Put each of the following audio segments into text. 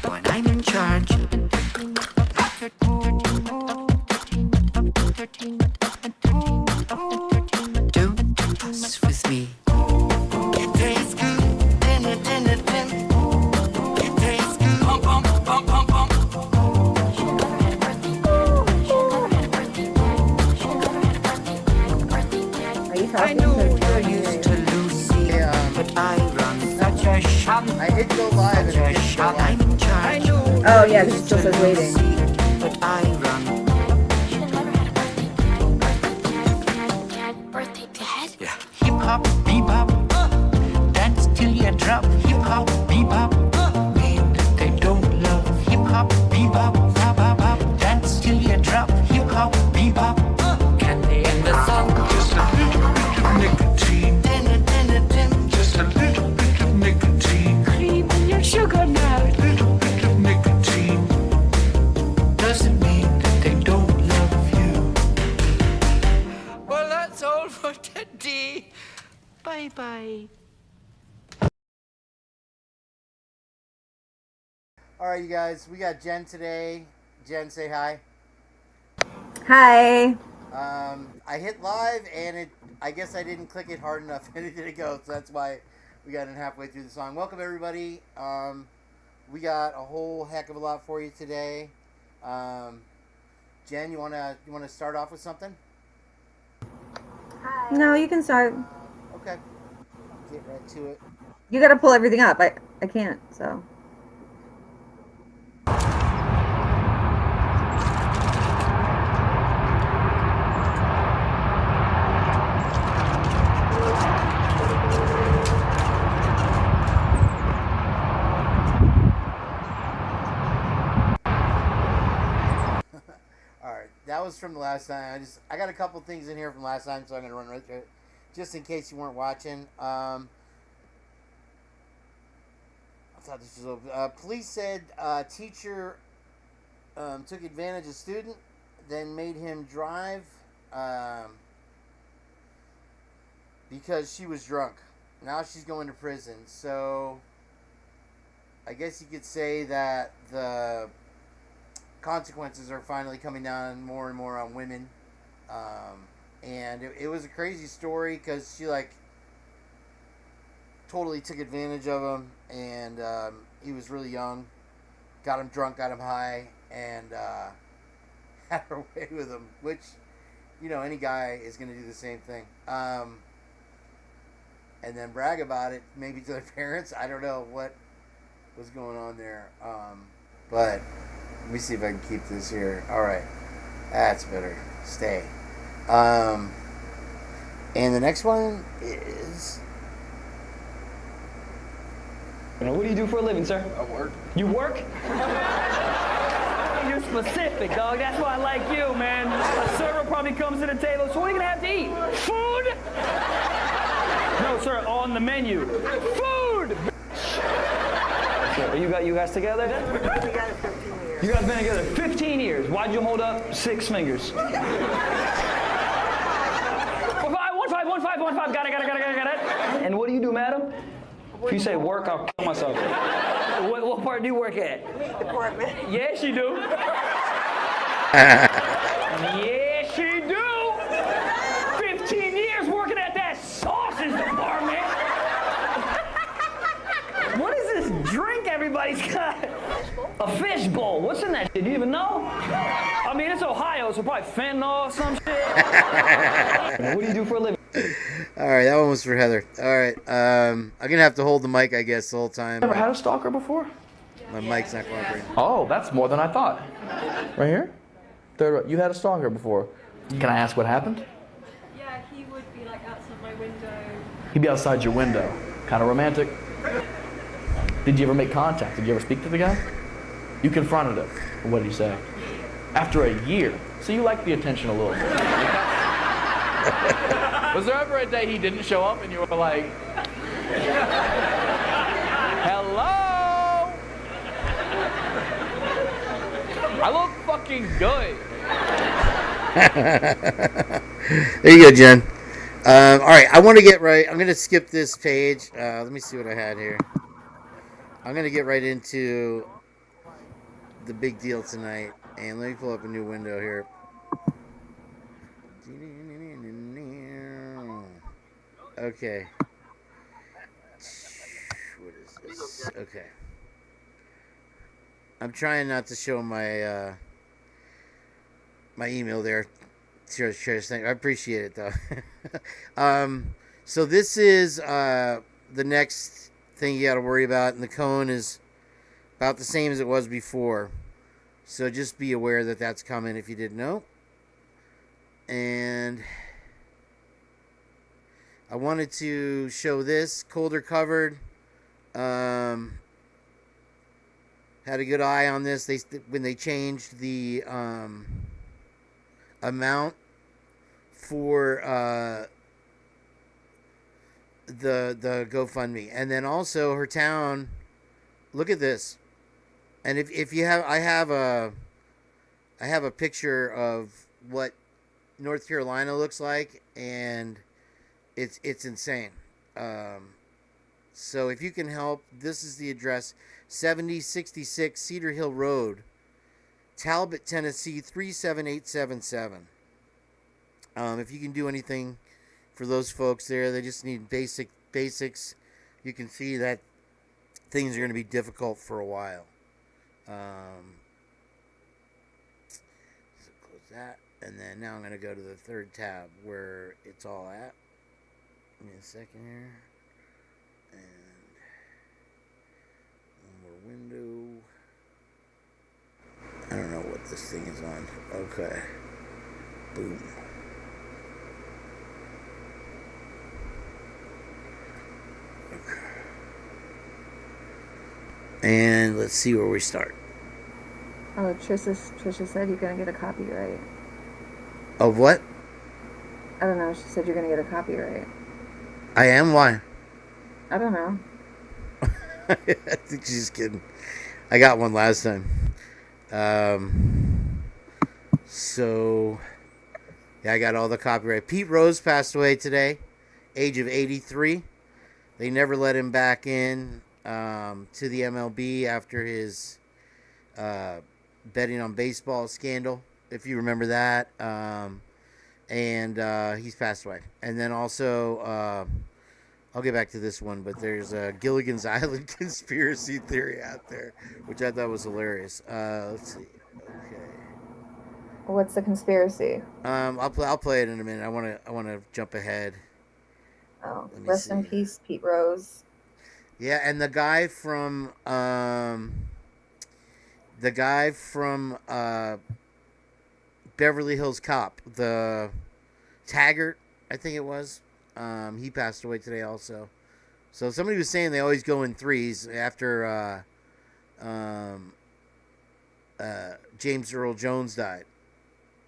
When I'm in charge. Don't fuss with me. It tastes good. It tastes good. Pump, pump, pump, pump, pump. I know you're used to Lucy, but I run such a shop. I hit go live and it hit go live. I'm in charge. Oh yeah, this still says waiting. But I run. Birthday dad? Yeah. Hip hop, bebop, dance till you drop. Hip hop, bebop, mean they don't love. Hip hop, bebop, bop, bop, bop, dance till you drop. Hip hop, bebop, can they end the song? Just a little bit of nicotine. Just a little bit of nicotine. Cream in your sugar now. Little bit of nicotine doesn't mean that they don't love you. Well, that's all for today. Bye-bye. All right, you guys, we got Jenn today. Jenn, say hi. Hi. I hit live and I guess I didn't click it hard enough and it didn't go, so that's why we got in halfway through the song. Welcome everybody. We got a whole heck of a lot for you today. Jenn, you wanna start off with something? Hi. No, you can start. Okay. Get right to it. You gotta pull everything up. I can't, so. That was from the last time. I got a couple things in here from last time, so I'm gonna run right through it, just in case you weren't watching. I thought this was open. Police said teacher took advantage of student, then made him drive because she was drunk. Now she's going to prison. So I guess you could say that the consequences are finally coming down more and more on women, and it was a crazy story because she totally took advantage of him, and he was really young, got him drunk, got him high, and had her way with him, which any guy is going to do the same thing, and then brag about it maybe to their parents. I don't know what was going on there, but let me see if I can keep this here. All right. That's better. Stay. And the next one is... What do you do for a living, sir? I work. You work? You're specific, dog. That's why I like you, man. A server probably comes to the table. So what are you going to have to eat? Food? No, sir. On the menu. Food! So, you guys together? We got it 15 years. You guys been together 15 years. Why'd you hold up 6 fingers? 1 5, 1 5, 1 5. Got it. And what do you do, madam? If you say work, I'll kill myself. What part do you work at? Meat department. Yes, you do. Yes, you do. 15 years working at that sausage department. What is this drink everybody's got? A fish bowl. What's in that shit? Do you even know? I mean, it's Ohio, so probably fentanyl or some shit. What do you do for a living? All right, that one was for Heather. All right, I'm going to have to hold the mic, I guess, the whole time. Ever had a stalker before? My mic's not cooperating. Oh, that's more than I thought. Right here? Third, you had a stalker before. Can I ask what happened? Yeah, he would be outside my window. He'd be outside your window. Kind of romantic. Did you ever make contact? Did you ever speak to the guy? You confronted him. What did he say? After a year. So you liked the attention a little bit. Was there ever a day he didn't show up and you were like, hello? I look fucking good. There you go, Jenn. All right, I want to get right. I'm going to skip this page. Let me see what I had here. I'm gonna get right into the big deal tonight, and let me pull up a new window here. Okay. What is this? Okay. I'm trying not to show my my email there. I appreciate it though. So this is the next thing you got to worry about, and the cone is about the same as it was before. So just be aware that that's coming if you didn't know. And I wanted to show this colder covered. Had a good eye on this. When they changed the amount for the GoFundMe, and then also her town. Look at this, and if you have, I have a picture of what North Carolina looks like, and it's insane. So if you can help, this is the address: 7066 Cedar Hill Road, Talbot, Tennessee 37877. If you can do anything for those folks there, they just need basics. You can see that things are going to be difficult for a while. So close that, and then now I'm going to go to the third tab where it's all at. Give me a second here, and one more window. I don't know what this thing is on. Okay, boom. Okay. And let's see where we start. Oh, Trisha said you're gonna get a copyright. Of what? I don't know. She said you're gonna get a copyright. I am? Why? I don't know. I think she's kidding. I got one last time. So, yeah, I got all the copyright. Pete Rose passed away today, age of 83. They never let him back in to the MLB after his betting on baseball scandal, if you remember that. And he's passed away. And then also, I'll get back to this one, but there's a Gilligan's Island conspiracy theory out there, which I thought was hilarious. Let's see. Okay. What's the conspiracy? I'll play it in a minute. I wanna jump ahead. Oh, Let me rest in see. peace, Pete Rose. Yeah, and the guy from Beverly Hills Cop, the Taggart, I think it was. He passed away today also. So somebody was saying they always go in threes after James Earl Jones died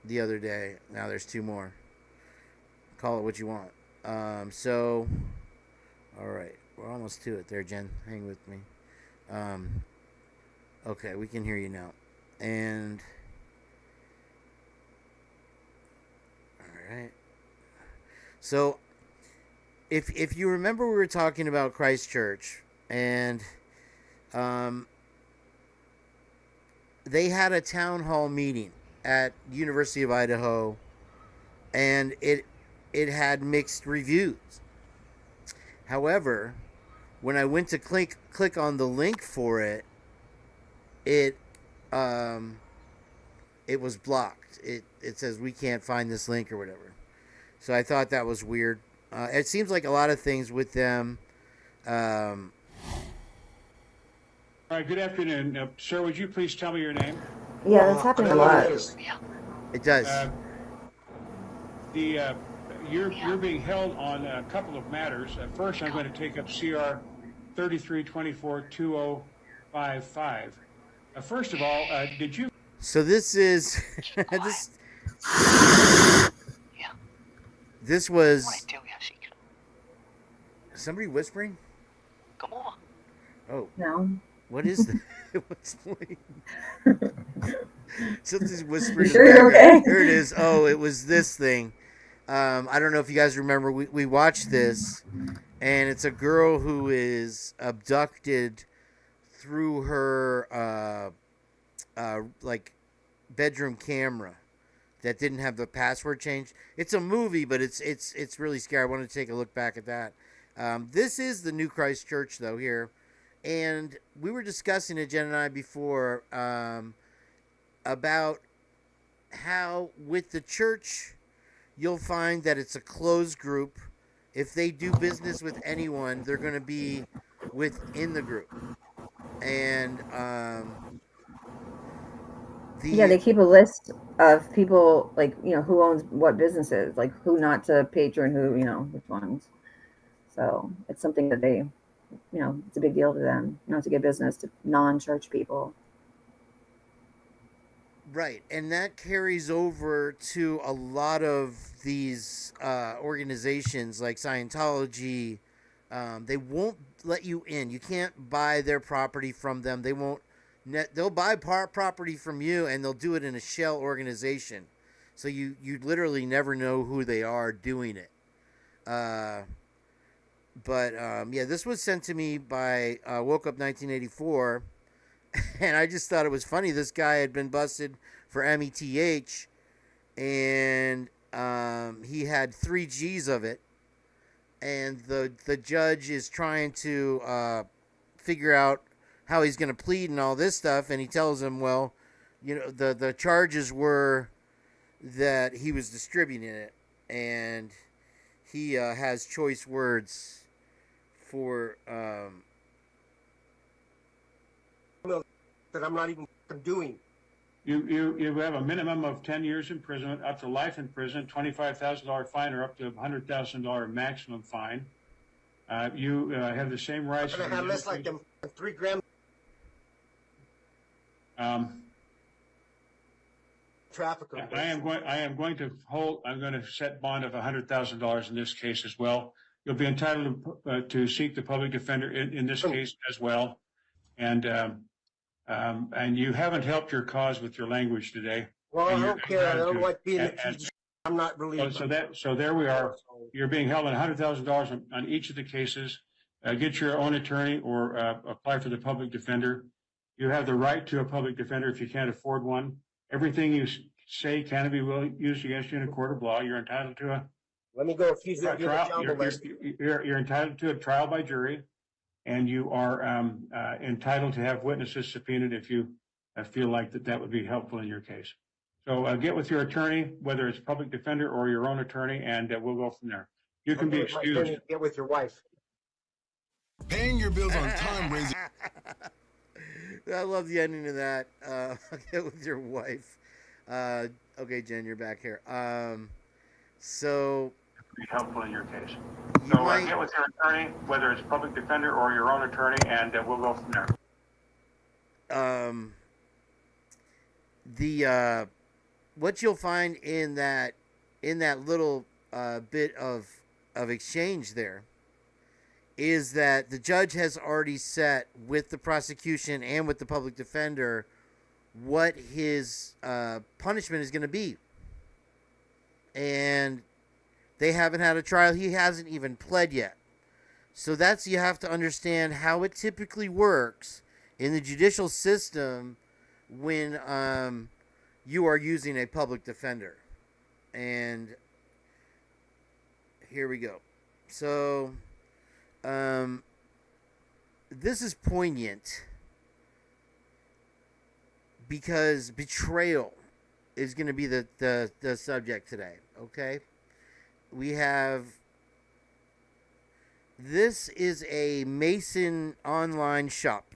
the other day. Now there's two more. Call it what you want. So, all right. We're almost to it there, Jen. Hang with me. Okay, we can hear you now. And, all right. So, if you remember, we were talking about Christchurch, and they had a town hall meeting at University of Idaho, and it had mixed reviews. However, when I went to click on the link for it, it was blocked. It says we can't find this link or whatever. So I thought that was weird. It seems like a lot of things with them. All right, good afternoon. Sir, would you please tell me your name? Yeah, that's happening a lot. It does. You're being held on a couple of matters. First, I'm going to take up CR 3324-2055. First of all, did you? So this is this was somebody whispering. Come on. Oh No. what is that? What's playing? Something's whispering. You sure you're okay? Here it is. Oh, it was this thing. I don't know if you guys remember. We watched this, and it's a girl who is abducted through her like bedroom camera that didn't have the password changed. It's a movie, but it's really scary. I wanted to take a look back at that. This is the New Christ Church, though, here. And we were discussing it, Jen and I, before, about how with the church, you'll find that it's a closed group. If they do business with anyone, they're going to be within the group. And Yeah, they keep a list of people, like, who owns what businesses, like who not to patron, who, which ones. So it's something that they, it's a big deal to them, to give business to non-church people. Right, and that carries over to a lot of these organizations like Scientology. They won't let you in. You can't buy their property from them. They won't. They'll buy property from you, and they'll do it in a shell organization. So you literally never know who they are doing it. Yeah, this was sent to me by Woke Up 1984. And I just thought it was funny. This guy had been busted for METH, and he had 3 G's of it. And the judge is trying to figure out how he's going to plead and all this stuff. And he tells him, well, the charges were that he was distributing it. And he has choice words for... that I'm not even doing. You have a minimum of 10 years imprisonment, up to life in prison, $25,000 fine, or up to $100,000 maximum fine. You have the same rights. I'm gonna have less like them 3 grams. Trafficker. I am going to set bond of $100,000 in this case as well. You'll be entitled to seek the public defender in this case as well, and you haven't helped your cause with your language today. Well, I don't care. I don't like being accused. I'm not really. So there we are. You're being held on $100,000 on each of the cases. Get your own attorney or apply for the public defender. You have the right to a public defender if you can't afford one. Everything you say can be used against you in a court of law. You're entitled to a. Let me go. If he's not you're entitled to a trial by jury, and you are entitled to have witnesses subpoenaed if you feel like that would be helpful in your case. So get with your attorney, whether it's public defender or your own attorney, and we'll go from there. You can be excused. Get with your wife. Paying your bills on time raises. I love the ending of that. Get with your wife. Okay, Jen, you're back here. So. Be helpful in your case. So get with your attorney, whether it's public defender or your own attorney, and we'll go from there. What you'll find in that little bit of exchange there is that the judge has already set with the prosecution and with the public defender what his punishment is going to be, and they haven't had a trial. He hasn't even pled yet. So you have to understand how it typically works in the judicial system when you are using a public defender. And here we go. So this is poignant because betrayal is going to be the subject today, okay? This is a Mason online shop,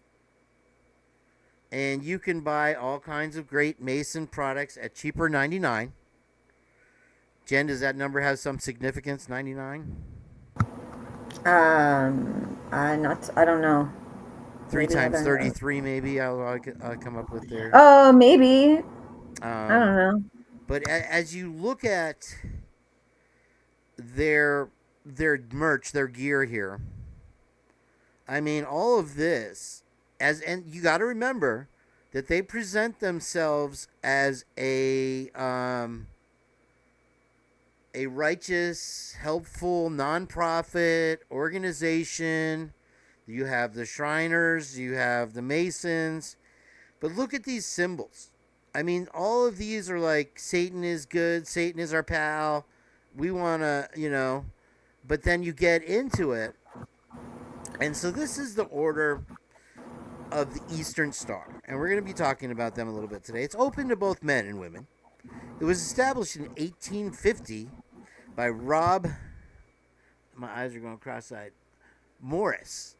and you can buy all kinds of great Mason products at cheaper 99. Jen, does that number have some significance? 99? I don't know. 3 times 33, maybe. I'll come up with there. Oh, maybe. I don't know. But as you look at their merch, their gear here, I mean, all of this, and you got to remember that they present themselves as a righteous, helpful, nonprofit organization You have the Shriners, you have the Masons, but look at these symbols. I mean, all of these are like Satan is good, Satan is our pal. We want to, but then you get into it. And so this is the order of the Eastern Star, and we're going to be talking about them a little bit today. It's open to both men and women. It was established in 1850 by Rob, my eyes are going cross-eyed, Morris,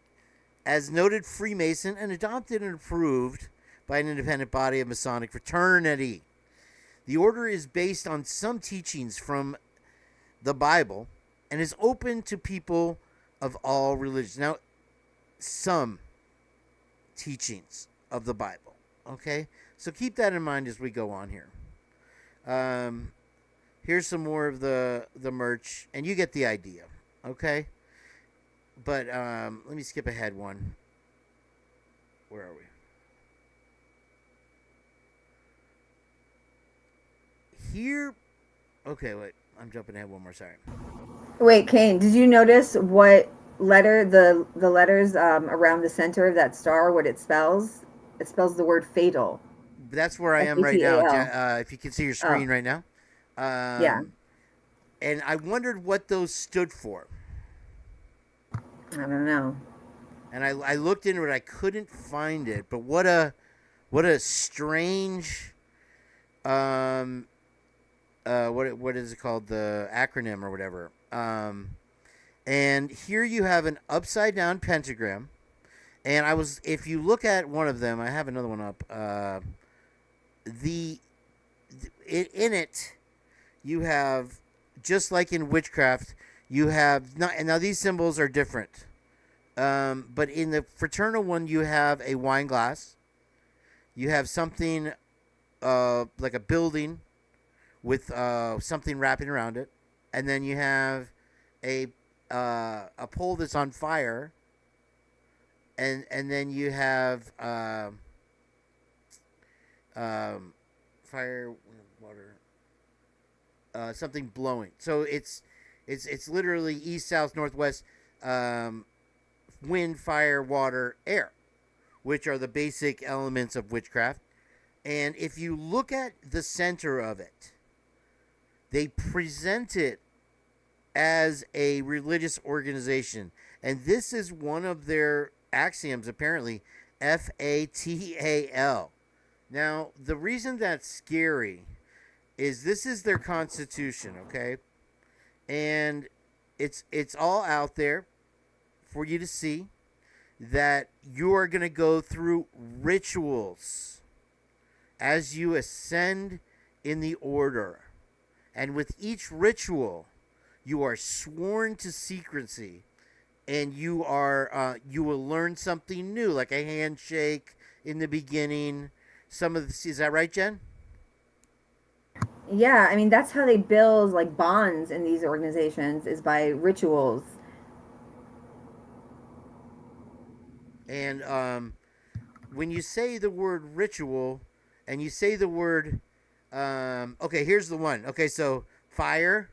as noted Freemason, and adopted and approved by an independent body of Masonic fraternity. The order is based on some teachings from the Bible and is open to people of all religions. Now, some teachings of the Bible, okay? So keep that in mind as we go on here. Here's some more of the merch, and you get the idea, okay? But let me skip ahead one. Where are we? Here. Okay, wait. I'm jumping ahead one more. Sorry. Wait, Kane, did you notice what letter the letters around the center of that star, what it spells? It spells the word fatal. That's where I am right now. F-A-T-A-L. If you can see your screen right now. Yeah. And I wondered what those stood for. I don't know. And I looked into it. I couldn't find it. But what a strange what is it called? The acronym or whatever. And here you have an upside down pentagram. And if you look at one of them, I have another one up. In it, you have, just like in witchcraft, you have now these symbols are different. But in the fraternal one, you have a wine glass. You have something like a building with something wrapping around it, and then you have a pole that's on fire, and then you have fire, water, something blowing. So it's literally east, south, northwest, wind, fire, water, air, which are the basic elements of witchcraft. And if you look at the center of it, they present it as a religious organization. And this is one of their axioms, apparently, F-A-T-A-L. Now, the reason that's scary is this is their constitution, okay? And it's all out there for you to see, that you are going to go through rituals as you ascend in the order. And with each ritual, you are sworn to secrecy, and you will learn something new, like a handshake in the beginning. Is that right, Jen? Yeah, I mean, that's how they build like bonds in these organizations, is by rituals. And when you say the word ritual, and you say the word, okay, here's the one. Okay, so fire,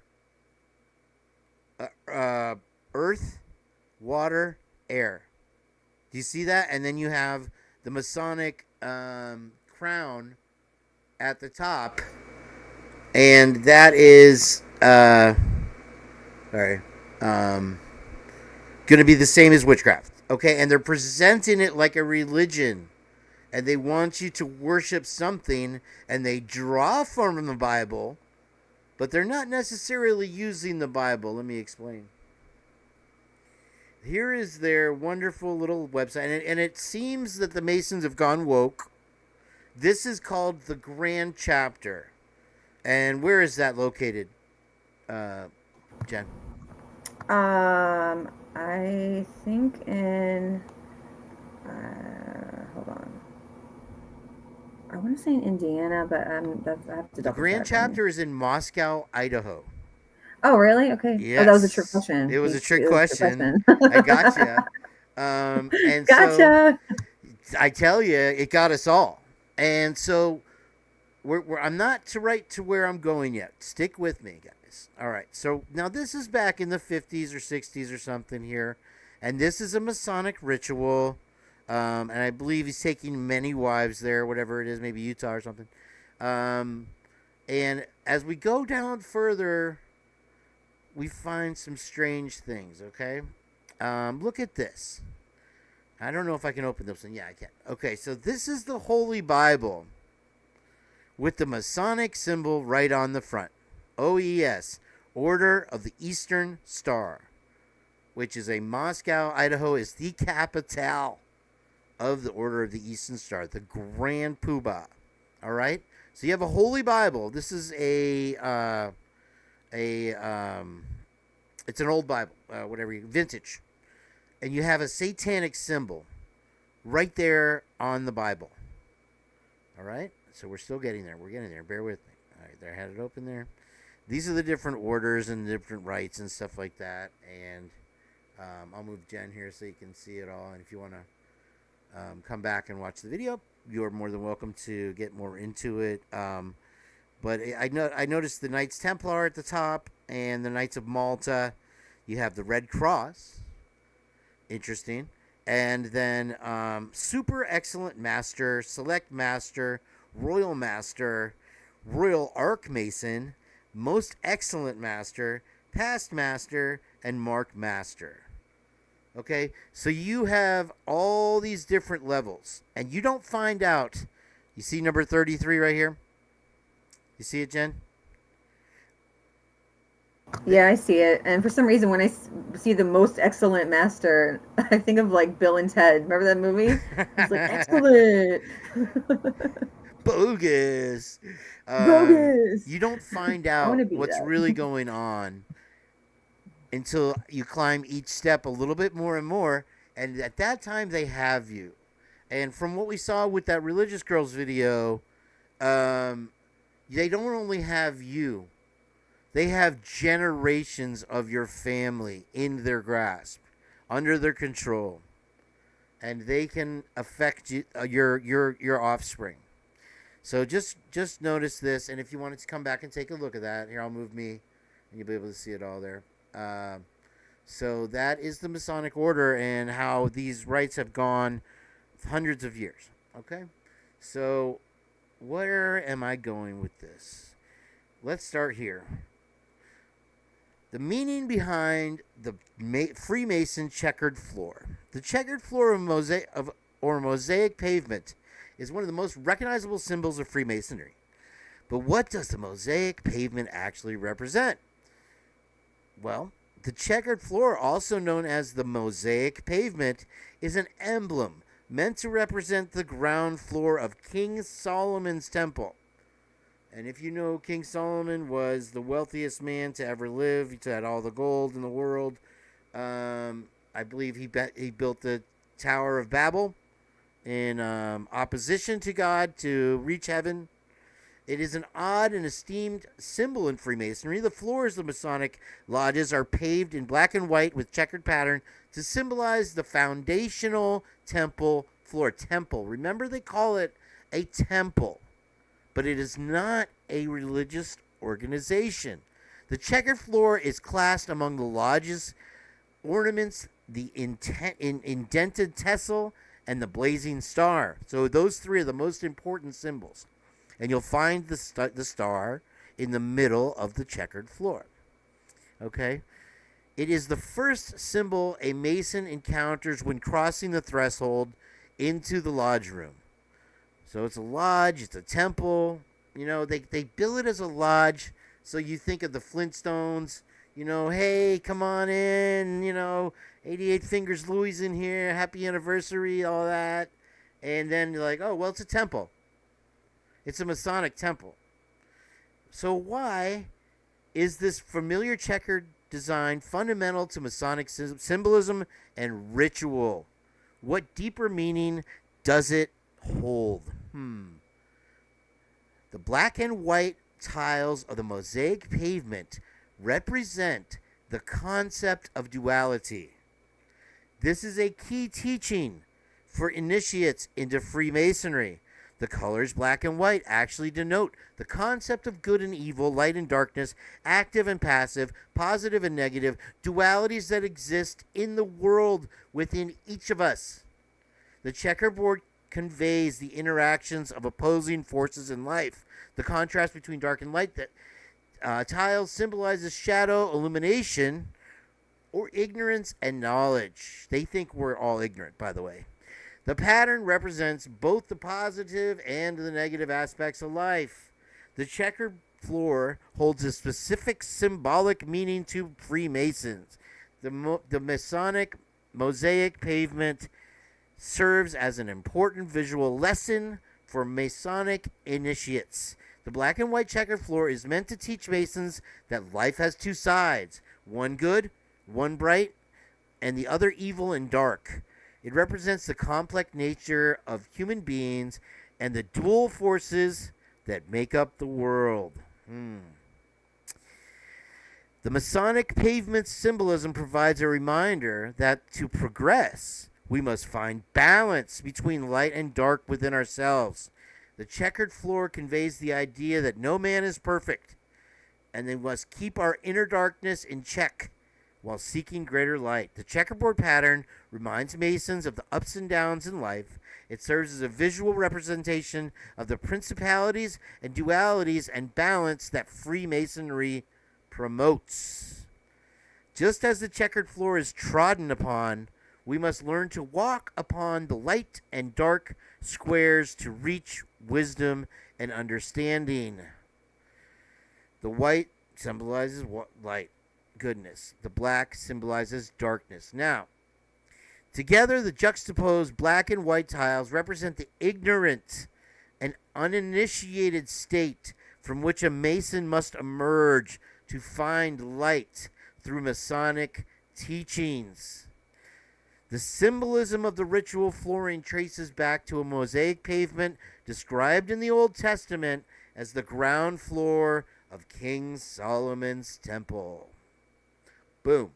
earth, water, air. Do you see that? And then you have the Masonic crown at the top, and that is going to be the same as witchcraft. Okay, and they're presenting it like a religion, and they want you to worship something, and they draw from the Bible, but they're not necessarily using the Bible. Let me explain. Here is their wonderful little website, and it seems that the Masons have gone woke. This is called the Grand Chapter. And where is that located, Jen? I think in, hold on. I want to say in Indiana, but I have to double check. The Grand Chapter is in Moscow, Idaho. Oh, really? Okay. Yes. Oh, that was a trick question. It was a trick question. I gotcha. And gotcha. So I tell you, it got us all. And so I'm not right to where I'm going yet. Stick with me, guys. All right. So now this is back in the 50s or 60s or something here. And this is a Masonic ritual. And I believe he's taking many wives there, whatever it is, maybe Utah or something. And as we go down further, we find some strange things, okay? Look at this. I don't know if I can open this one. Yeah, I can. Okay, so this is the Holy Bible with the Masonic symbol right on the front. OES, Order of the Eastern Star, which is a Moscow, Idaho, is the capital of the Order of the Eastern Star, the Grand Poobah. All right? So you have a Holy Bible. This is it's an old Bible, vintage. And you have a satanic symbol right there on the Bible. All right? So we're still getting there. We're getting there. Bear with me. All right, there, I had it open there. These are the different orders and different rites and stuff like that. And I'll move Jen here so you can see it all. And if you want to come back and watch the video, you're more than welcome to get more into it. But I noticed the Knights Templar at the top and the Knights of Malta. You have the Red Cross. Interesting. And then Super Excellent Master, Select Master, Royal Master, Royal Archmason, Most Excellent Master, Past Master, and Mark Master. Okay, so you have all these different levels, and you don't find out. You see number 33 right here? You see it, Jen? Yeah, I see it. And for some reason, when I see the Most Excellent Master, I think of like Bill and Ted. Remember that movie? It's like, excellent. Bogus. Bogus. You don't find out what's really going on until you climb each step a little bit more and more. And at that time, they have you. And from what we saw with that religious girls video, they don't only have you. They have generations of your family in their grasp, under their control, and they can affect you, your offspring. So just notice this, and if you wanted to come back and take a look at that, here, I'll move me, and you'll be able to see it all there. So that is the Masonic Order and how these rites have gone hundreds of years. Okay, so where am I going with this? Let's start here. The meaning behind the Freemason checkered floor. The checkered floor of mosaic pavement is one of the most recognizable symbols of Freemasonry. But what does the mosaic pavement actually represent? Well, the checkered floor, also known as the mosaic pavement, is an emblem meant to represent the ground floor of King Solomon's temple. And if you know, King Solomon was the wealthiest man to ever live. He had all the gold in the world. I believe he built the Tower of Babel in opposition to God to reach heaven. It is an odd and esteemed symbol in Freemasonry. The floors of Masonic lodges are paved in black and white with checkered pattern to symbolize the foundational temple floor. Temple. Remember, they call it a temple. But it is not a religious organization. The checkered floor is classed among the lodge's ornaments, the indented tassel, and the blazing star. So those three are the most important symbols. And you'll find the star in the middle of the checkered floor. Okay? It is the first symbol a Mason encounters when crossing the threshold into the lodge room. So it's a lodge, it's a temple. You know, they bill it as a lodge, so you think of the Flintstones. You know, hey, come on in, 88 Fingers Louie's in here, happy anniversary, all that. And then you're like, oh, well, it's a temple. It's a Masonic temple. So why is this familiar checkered design fundamental to Masonic symbolism and ritual? What deeper meaning does it hold? The black and white tiles of the mosaic pavement represent the concept of duality. This is a key teaching for initiates into Freemasonry. The colors black and white actually denote the concept of good and evil, light and darkness, active and passive, positive and negative, dualities that exist in the world within each of us. The checkerboard conveys the interactions of opposing forces in life. The contrast between dark and light that tiles symbolizes shadow, illumination, or ignorance and knowledge. They think we're all ignorant, by the way. The pattern represents both the positive and the negative aspects of life. The checkered floor holds a specific symbolic meaning to Freemasons. The Masonic mosaic pavement serves as an important visual lesson for Masonic initiates. The black and white checkered floor is meant to teach Masons that life has two sides, one good, one bright, and the other evil and dark. It represents the complex nature of human beings and the dual forces that make up the world. The Masonic pavement symbolism provides a reminder that to progress, we must find balance between light and dark within ourselves. The checkered floor conveys the idea that no man is perfect, and they must keep our inner darkness in check while seeking greater light. The checkerboard pattern reminds Masons of the ups and downs in life. It serves as a visual representation of the principalities and dualities and balance that Freemasonry promotes. Just as the checkered floor is trodden upon, we must learn to walk upon the light and dark squares to reach wisdom and understanding. The white symbolizes light, goodness. The black symbolizes darkness. Now, together the juxtaposed black and white tiles represent the ignorant and uninitiated state from which a Mason must emerge to find light through Masonic teachings. The symbolism of the ritual flooring traces back to a mosaic pavement described in the Old Testament as the ground floor of King Solomon's temple. Boom.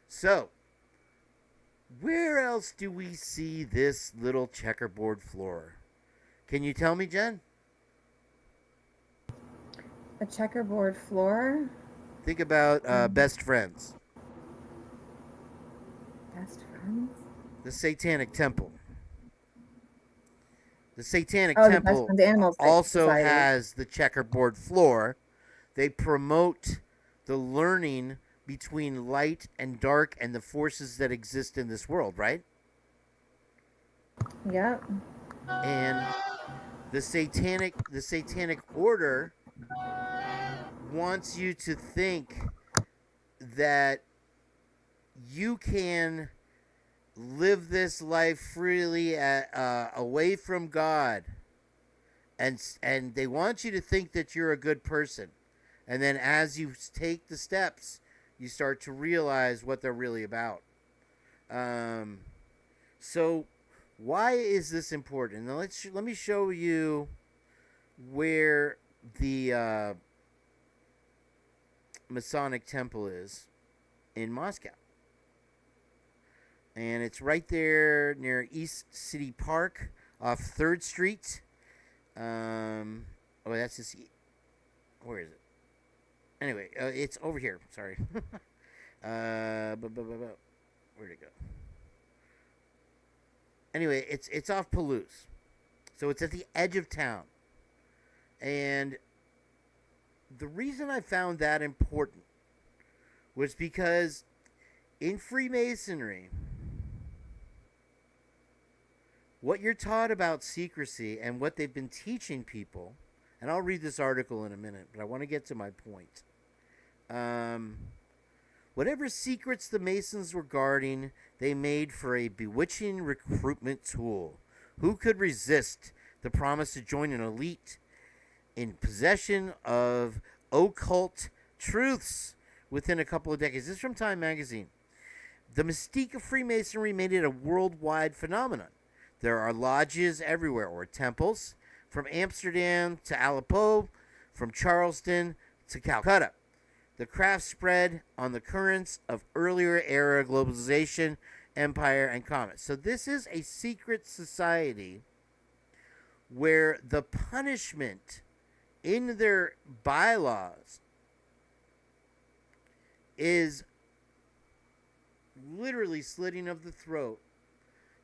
So, where else do we see this little checkerboard floor? Can you tell me, Jen? A checkerboard floor? Think about Best Friends. Best Friends? The Satanic Temple. The Satanic the Temple Best Friends Animal also Society. has the checkerboard floor. They promote the learning between light and dark and the forces that exist in this world, right? Yep. And the satanic order wants you to think that you can live this life freely away from God, and they want you to think that you're a good person, and then as you take the steps, you start to realize what they're really about. So why is this important? Now let me show you where the Masonic Temple is in Moscow. And it's right there near East City Park off 3rd Street. That's just... Where is it? Anyway, it's over here. Sorry. Where'd it go? Anyway, it's off Palouse. So it's at the edge of town. And the reason I found that important was because in Freemasonry, what you're taught about secrecy and what they've been teaching people, and I'll read this article in a minute, but I want to get to my point. Whatever secrets the Masons were guarding, they made for a bewitching recruitment tool. Who could resist the promise to join an elite in possession of occult truths within a couple of decades? This is from Time magazine. The mystique of Freemasonry made it a worldwide phenomenon. There are lodges everywhere, or temples, from Amsterdam to Aleppo, from Charleston to Calcutta. The craft spread on the currents of earlier era globalization, empire, and commerce. So this is a secret society where the punishment in their bylaws is literally slitting of the throat,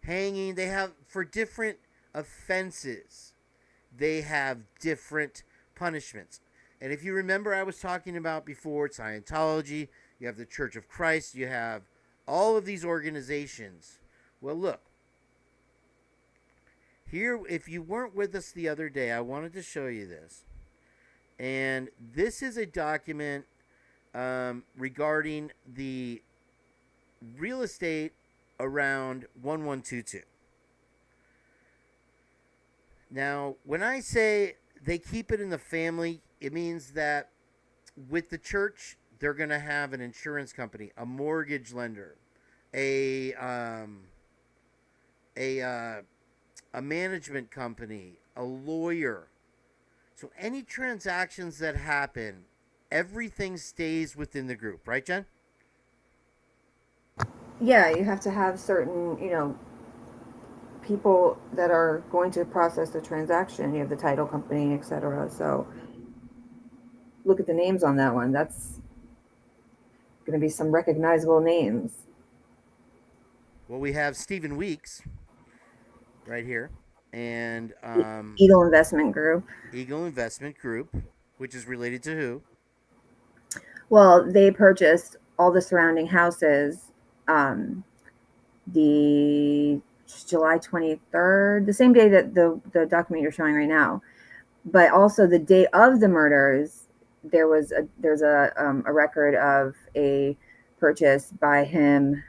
hanging. They have, for different offenses, they have different punishments. And if you remember, I was talking about before Scientology, you have the Church of Christ, you have all of these organizations. Well, look, here, if you weren't with us the other day, I wanted to show you this. And this is a document regarding the real estate around 1122. Now, when I say they keep it in the family, it means that with the church, they're going to have an insurance company, a mortgage lender, a management company, a lawyer. So any transactions that happen, everything stays within the group, right, Jen? Yeah, you have to have certain, people that are going to process the transaction. You have the title company, etc. So look at the names on that one. That's going to be some recognizable names. Well, we have Stephen Weeks right here, and Eagle Investment Group. Eagle Investment Group, which is related to who? Well, they purchased all the surrounding houses the July 23rd, the same day that the document you're showing right now. But also the day of the murders, there's a record of a purchase by him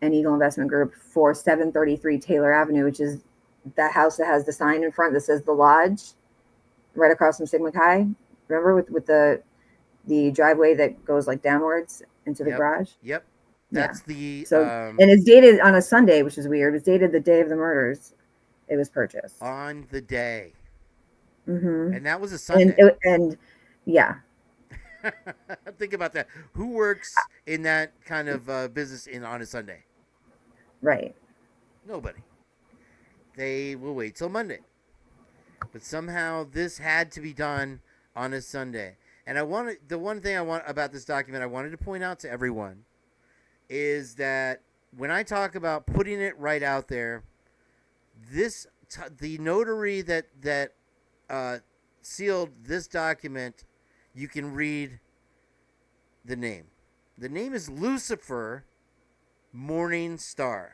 and Eagle Investment Group for 733 Taylor Avenue, which is that house that has the sign in front that says The Lodge, right across from Sigma Chi. Remember with the driveway that goes like downwards into the garage? Yep. That's the... So, and it's dated on a Sunday, which is weird. It's dated the day of the murders. It was purchased. On the day. Mm-hmm. And that was a Sunday. And yeah. Think about that. Who works in that kind of business on a Sunday? Right. Nobody. They will wait till Monday. But somehow this had to be done on a Sunday. And the one thing I want about this document I wanted to point out to everyone is that when I talk about putting it right out there, the notary that sealed this document, you can read the name. The name is Lucifer Morning Star.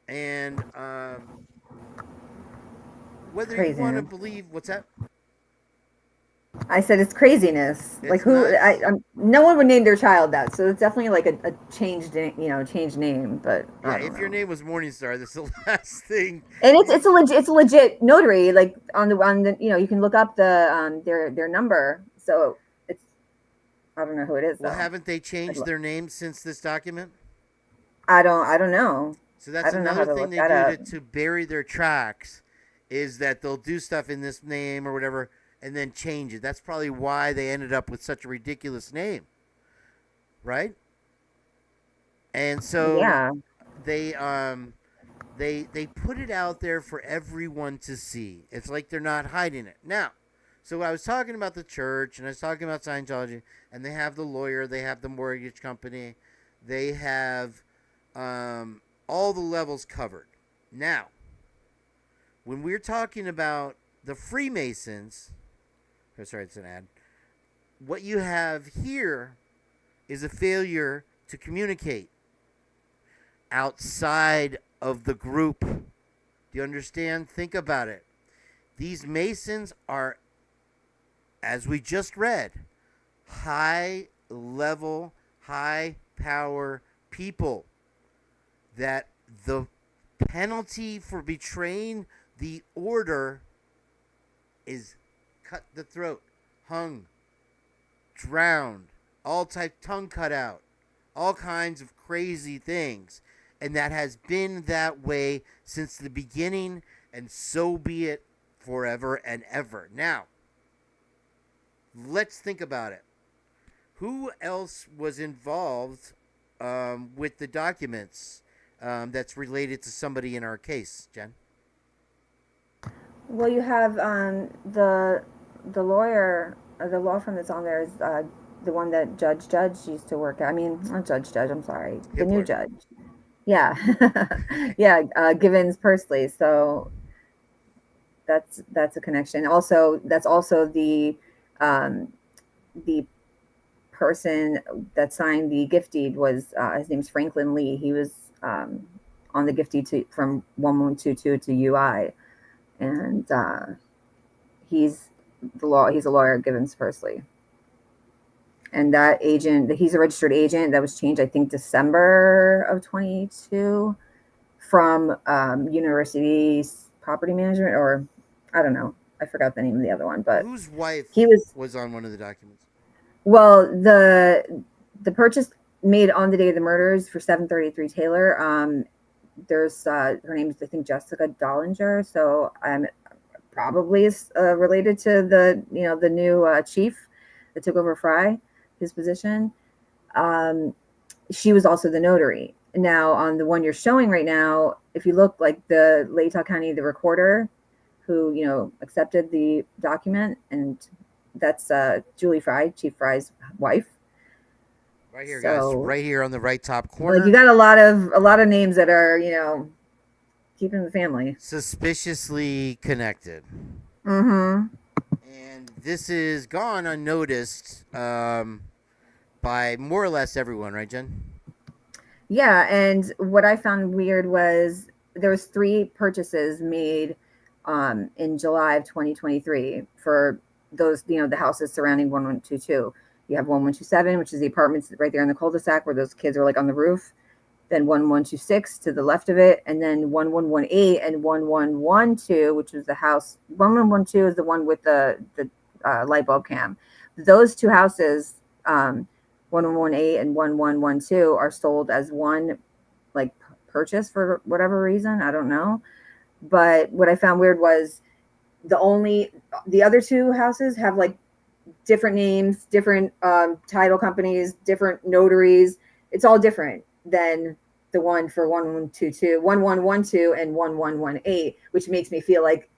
And whether you want to believe, what's that? I said it's craziness. It's like who? nuts. No one would name their child that. So it's definitely like a changed name. But yeah, if your name was Morningstar, that's the last thing. And it's a legit notary. Like on the you can look up the their number. So it's, I don't know who it is. Well, haven't they changed their name since this document? I don't know. So that's another thing they do to bury their tracks, is that they'll do stuff in this name or whatever and then change it. That's probably why they ended up with such a ridiculous name, right? And so they put it out there for everyone to see. It's like they're not hiding it. Now, so I was talking about the church, and I was talking about Scientology, and they have the lawyer, they have the mortgage company, they have all the levels covered. Now, when we're talking about the Freemasons, sorry, it's an ad. What you have here is a failure to communicate outside of the group. Do you understand? Think about it. These Masons are, as we just read, high level, high power people that the penalty for betraying the order is cut the throat, hung, drowned, all type tongue cut out, all kinds of crazy things. And that has been that way since the beginning, and so be it forever and ever. Now, let's think about it. Who else was involved with the documents that's related to somebody in our case, Jen? Well, you have the lawyer, the law firm that's on there is the one that Judge used to work at. I mean, not Judge. I'm sorry, the new Hippler. judge. Yeah, yeah, Givens Pursley. So that's a connection. Also, that's also the person that signed the gift deed was his name's Franklin Lee. He was on the gift deed from 1122 to UI, and he's he's a lawyer at Givens Pursley. And that agent, he's a registered agent. That was changed, I think, December of 22 from University's property management, or I don't know. I forgot the name of the other one, but Whose wife he was on one of the documents? Well, the purchase made on the day of the murders for 733 Taylor. There's her name is, I think, Jessica Dollinger. So I'm probably related to the the new chief that took over Fry, his position. She was also the notary. Now on the one you're showing right now, if you look, like the Latah County, the recorder who accepted the document, and that's Julie Fry, Chief Fry's wife. Right here, guys. Right here on the right top corner. Like, you got a lot of names that are keeping the family suspiciously connected. Mm-hmm. And this is gone unnoticed by more or less everyone, right, Jen? Yeah, and what I found weird was there was 3 purchases made in July of 2023 for those, the houses surrounding 1122. You have 1127, which is the apartments right there in the cul-de-sac where those kids are like on the roof. Then 1126 to the left of it, and then 1118 and 1112, which is the house. 1112 is the one with the light bulb cam. Those 2 houses, 1118 and 1112, are sold as one like purchase for whatever reason. I don't know. But what I found weird was the other 2 houses have like different names, different title companies, different notaries. It's all different than the one for 1122, 1112 and 1118, which makes me feel like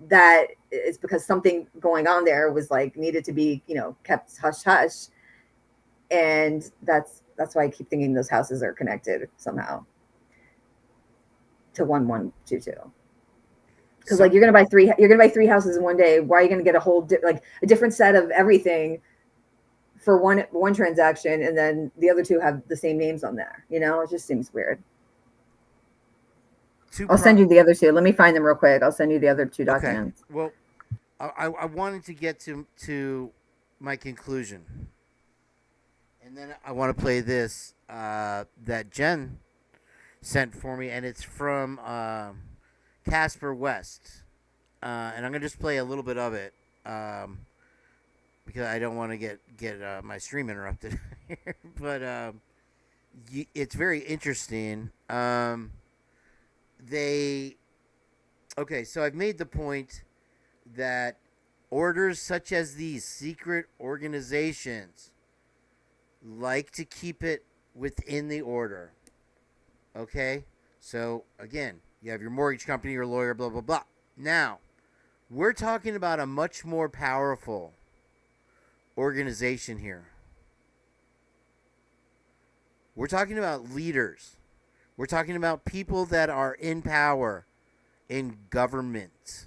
that is because something going on there was like needed to be, kept hush hush. And that's why I keep thinking those houses are connected somehow to 1122. Because like you're gonna buy 3 houses in one day. Why are you gonna get a whole a different set of everything for one transaction, and then the other 2 have the same names on there? It just seems weird. I'll send you the other 2. Let me find them real quick. I'll send you the other 2 documents. Okay. Well, I wanted to get to my conclusion, and then I want to play this that Jen sent for me, and it's from Casper West, and I'm gonna just play a little bit of it because I don't want to get my stream interrupted here. But it's very interesting. So I've made the point that orders such as these secret organizations like to keep it within the order. Okay, so again, you have your mortgage company, your lawyer, blah, blah, blah. Now, we're talking about a much more powerful organization here. We're talking about leaders. We're talking about people that are in power in government.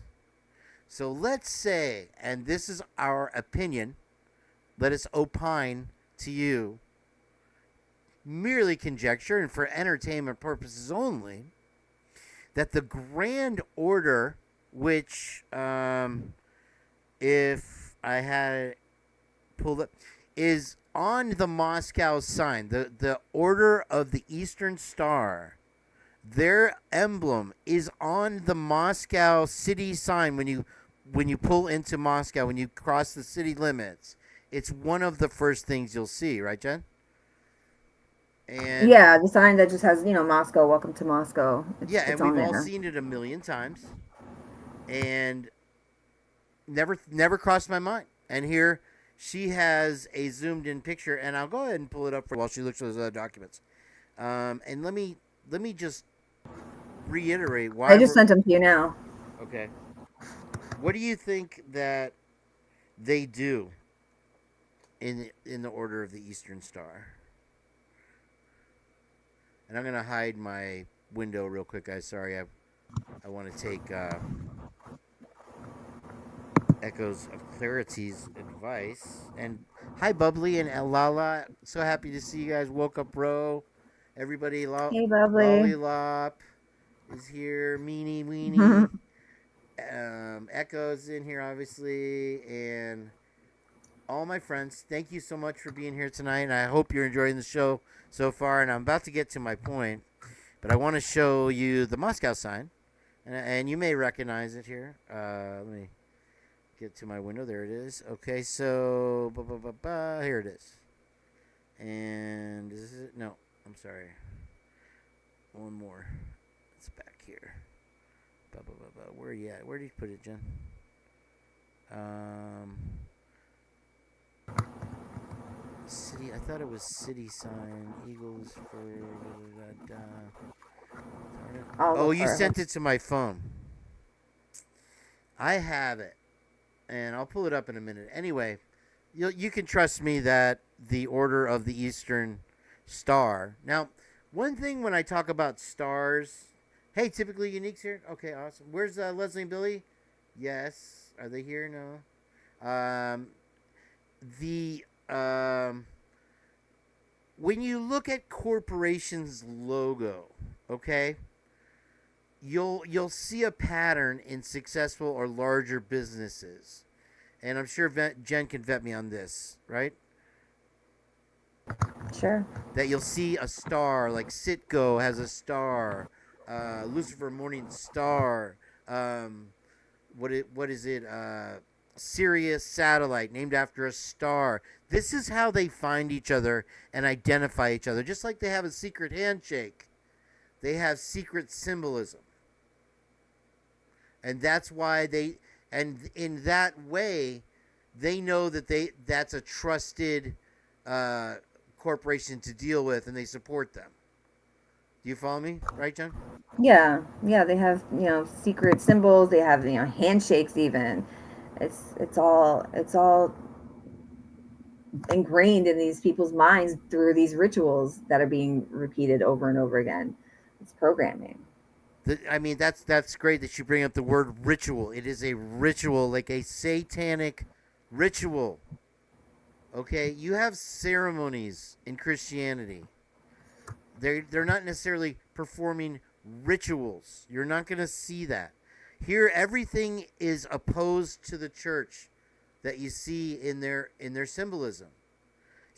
So let's say, and this is our opinion, let us opine to you, merely conjecture and for entertainment purposes only, that the Grand Order, which, if I had it pulled up, is on the Moscow sign, the Order of the Eastern Star. Their emblem is on the Moscow city sign when you pull into Moscow, when you cross the city limits. It's one of the first things you'll see, right, Jen? And yeah, the sign that just has, Moscow, welcome to Moscow. It's we've all seen it a million times, and never crossed my mind. And here she has a zoomed in picture, and I'll go ahead and pull it up while she looks for those other documents. And let me just reiterate why I just sent them to you now. Okay. What do you think that they do in the Order of the Eastern Star? And I'm gonna hide my window real quick, guys. Sorry, I want to take echoes of Clarity's advice. And hi, Bubbly and Lala. So happy to see you guys. Woke up, bro. Everybody, Hey, Bubbly. Lollylop is here. Meanie Weenie. Echo's in here, obviously, and all my friends. Thank you so much for being here tonight. And I hope you're enjoying the show so far. And I'm about to get to my point, but I want to show you the Moscow sign, and you may recognize it here. Let me get to my window. There it is. Okay, so here it is. And is it? No, I'm sorry. One more. It's back here. Where are you at? Where did you put it, Jen? City. I thought it was city sign. Eagles for. Oh, you sent it to my phone. I have it, and I'll pull it up in a minute. Anyway, you can trust me that the Order of the Eastern Star. Now, one thing when I talk about stars. Hey, typically unique's here. Okay, awesome. Where's Leslie and Billy? Yes. Are they here? No. When you look at corporations' logo, okay, you'll see a pattern in successful or larger businesses, and I'm sure Jen can vet me on this, right? Sure. That you'll see a star, like Citgo has a star. Lucifer Morning Star, what is it? Sirius Satellite, named after a star. This is how they find each other and identify each other. Just like they have a secret handshake, they have secret symbolism, and that's why and in that way, they know that that's a trusted corporation to deal with, and they support them. Do you follow me? Right, John? Yeah. They have secret symbols. They have handshakes even. It's all ingrained in these people's minds through these rituals that are being repeated over and over again. It's programming. That's great that you bring up the word ritual. It is a ritual, like a satanic ritual. Okay, you have ceremonies in Christianity. They're not necessarily performing rituals. You're not going to see that. Here, everything is opposed to the church that you see in their symbolism.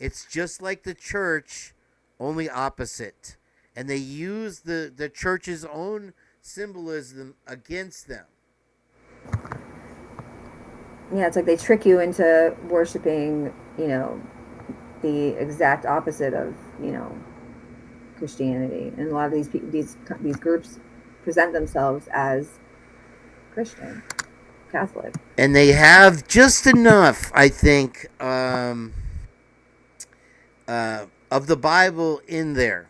It's just like the church, only opposite. And they use the church's own symbolism against them. Yeah, it's like they trick you into worshiping, the exact opposite of, Christianity, and a lot of these groups present themselves as Christian, Catholic, and they have just enough, I think, of the Bible in their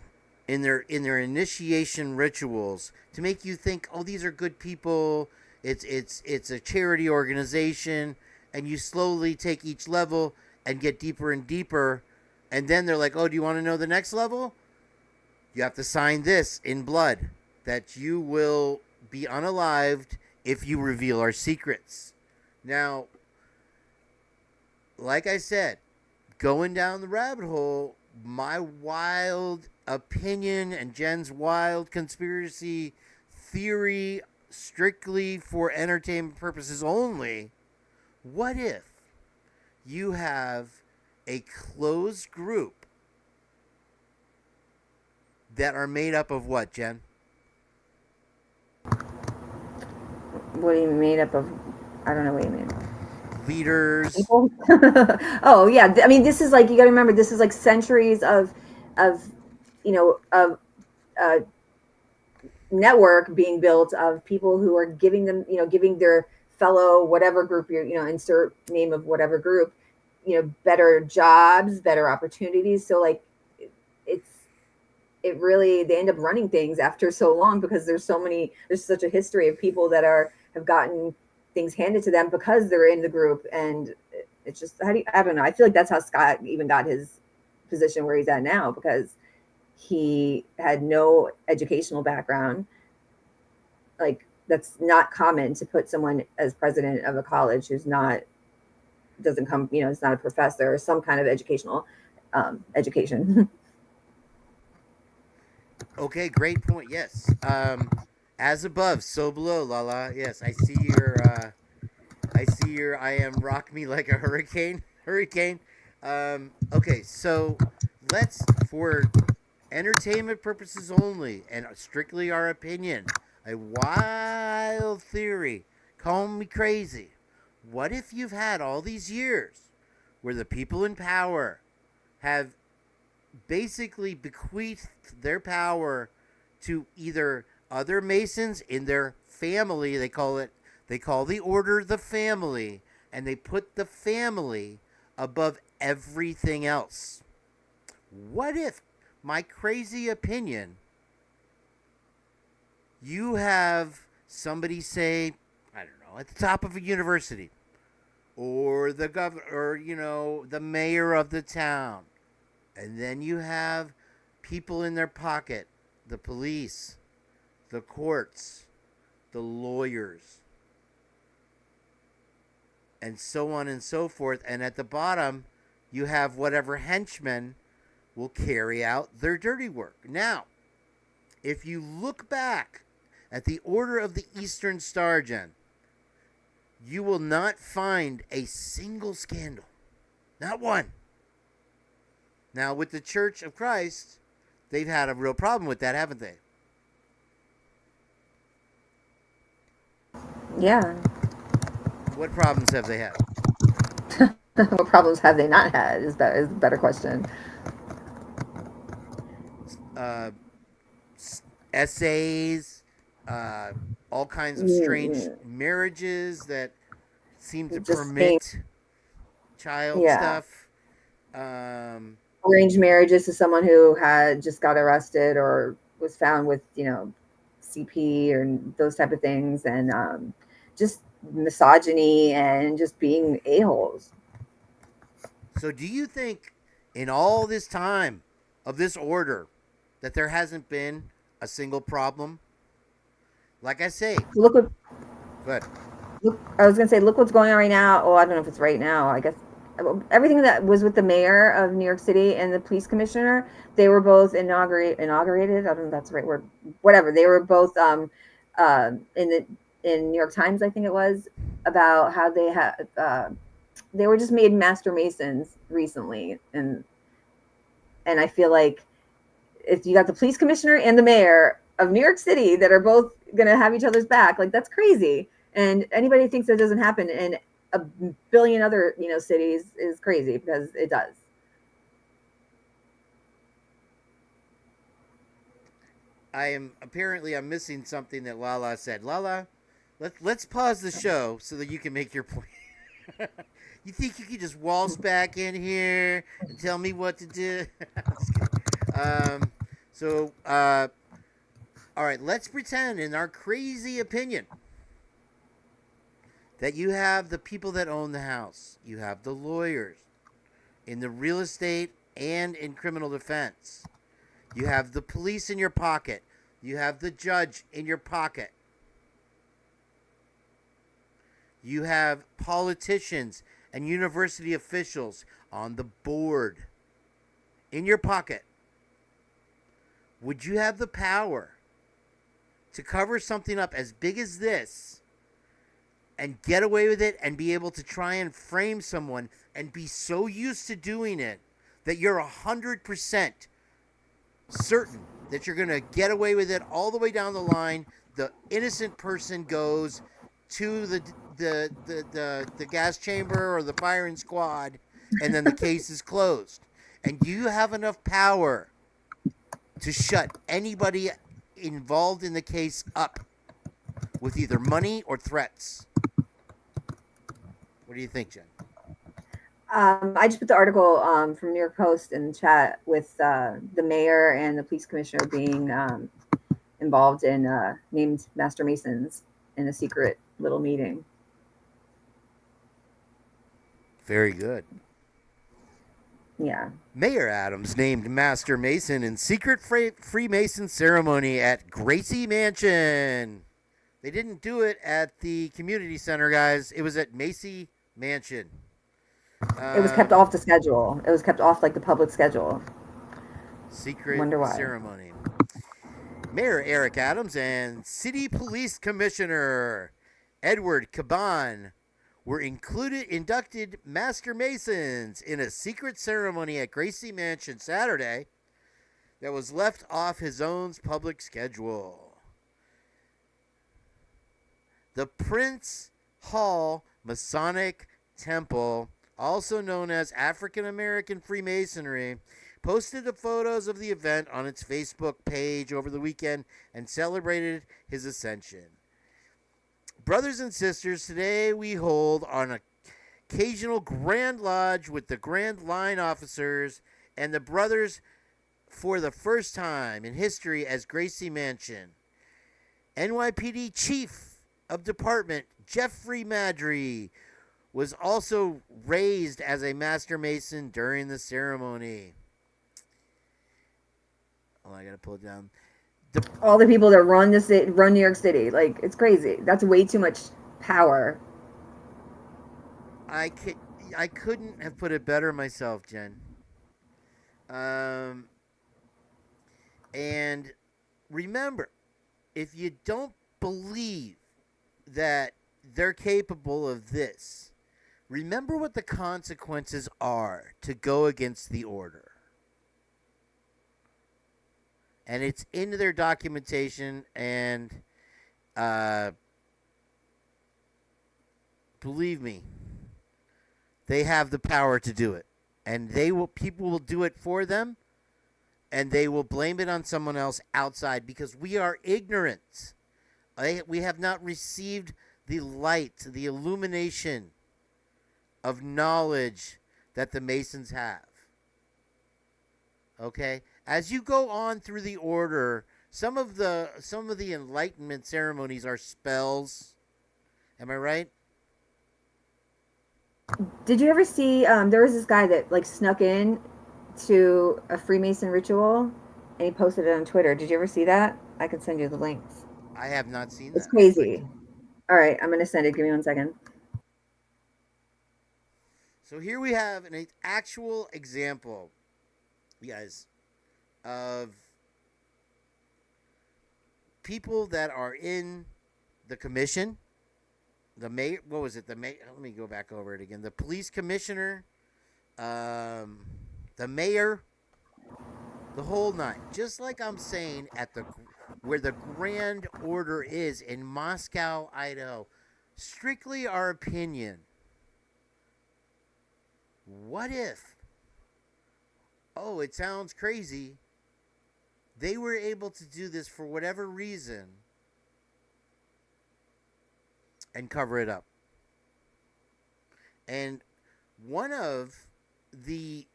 initiation rituals to make you think, oh, these are good people. It's a charity organization, and you slowly take each level and get deeper and deeper, and then they're like, oh, do you want to know the next level? You have to sign this in blood that you will be unalived if you reveal our secrets. Now, like I said, going down the rabbit hole, my wild opinion and Jen's wild conspiracy theory, strictly for entertainment purposes only, what if you have a closed group that are made up of what, Jen? What do you mean made up of? I don't know what you mean. Leaders. People? Oh yeah, I mean, this is like, you got to remember, this is like centuries of network being built of people who are giving them, giving their fellow whatever group insert name of whatever group, better jobs, better opportunities. So like, it really, they end up running things after so long because there's such a history of people that have gotten things handed to them because they're in the group. And it's just, I don't know. I feel like that's how Scott even got his position where he's at now, because he had no educational background. Like, that's not common to put someone as president of a college who's not, doesn't come, is not a professor or some kind of educational education. Okay, great point. Yes. As above, so below, Lala. Yes, I see your I am rock me like a hurricane. Okay, so let's, for entertainment purposes only and strictly our opinion, a wild theory, call me crazy. What if you've had all these years where the people in power have basically bequeathed their power to either other Masons in their family, they call the order the family, and they put the family above everything else? What if, my crazy opinion, you have somebody say, I don't know, at the top of a university, or the governor, or the mayor of the town, and then you have people in their pocket, the police, the courts, the lawyers, and so on and so forth. And at the bottom, you have whatever henchmen will carry out their dirty work. Now, if you look back at the Order of the Eastern Star, Jen, you will not find a single scandal. Not one. Now, with the Church of Christ, they've had a real problem with that, haven't they? Yeah. What problems have they had? What problems have they not had is a better question. Essays, all kinds of strange marriages that seem to permit child stuff. Arranged marriages to someone who had just got arrested or was found with, CP or those type of things, and just misogyny and just being a-holes. So do you think in all this time of this order that there hasn't been a single problem? Like I say, Look what. Good. Look, I was gonna say, look what's going on right now. Oh, I don't know if it's right now. I guess everything that was with the mayor of New York City and the police commissioner, they were both inaugurated. I don't know if that's the right word. Whatever. They were both in New York Times, I think it was, about how they were just made master masons recently, and I feel like if you got the police commissioner and the mayor of New York City that are both gonna have each other's back, like, that's crazy. And anybody who thinks that doesn't happen in a billion other cities is crazy, because it does. I'm missing something that Lala said. Lala, let's pause the show so that you can make your point. You think you could just waltz back in here and tell me what to do? All right, let's pretend, in our crazy opinion, that you have the people that own the house. You have the lawyers in the real estate and in criminal defense. You have the police in your pocket. You have the judge in your pocket. You have politicians and university officials on the board in your pocket. Would you have the power to cover something up as big as this and get away with it and be able to try and frame someone and be so used to doing it that you're 100% certain that you're going to get away with it all the way down the line? The innocent person goes to the gas chamber or the firing squad, and then the case is closed. And do you have enough power to shut anybody involved in the case up with either money or threats? What do you think, Jen? I just put the article from New York Post in the chat with the mayor and the police commissioner being involved in named Master Masons in a secret little meeting. Very good. Yeah. Mayor Adams named Master Mason in secret Freemason ceremony at Gracie Mansion. They didn't do it at the community center, guys. It was at Macy Mansion. It was kept off the schedule. It was kept off like the public schedule. Secret Wonder why. ceremony. Mayor Eric Adams and City Police Commissioner Edward Caban were inducted Master Masons in a secret ceremony at Gracie Mansion Saturday that was left off his own public schedule. The Prince Hall Masonic Temple, also known as African American Freemasonry, posted the photos of the event on its Facebook page over the weekend and celebrated his ascension. Brothers and sisters, today we hold an occasional Grand Lodge with the Grand Line officers and the brothers for the first time in history as Gracie Mansion. NYPD Chief of Department Jeffrey Madry was also raised as a Master Mason during the ceremony. Oh, I gotta pull it down. All the people that run New York City, like, it's crazy. That's way too much power. I couldn't have put it better myself, Jen. And remember, if you don't believe that they're capable of this, remember what the consequences are to go against the order. And it's in their documentation, and believe me, they have the power to do it. And people will do it for them, and they will blame it on someone else outside because we are ignorant. We have not received the light, the illumination of knowledge that the Masons have. Okay? As you go on through the order, some of the enlightenment ceremonies are spells. Am I right? Did you ever see, there was this guy that like snuck in to a Freemason ritual and he posted it on Twitter. Did you ever see that? I can send you the links. I have not seen that. It's crazy. All right, I'm going to send it. Give me 1 second. So here we have an actual example, you guys, of people that are in the commission. The mayor, what was it? The mayor. Let me go back over it again. The police commissioner, the mayor, the whole nine. Just like I'm saying where the grand order is in Moscow, Idaho. Strictly our opinion. What if? Oh, it sounds crazy. They were able to do this for whatever reason and cover it up. And one of the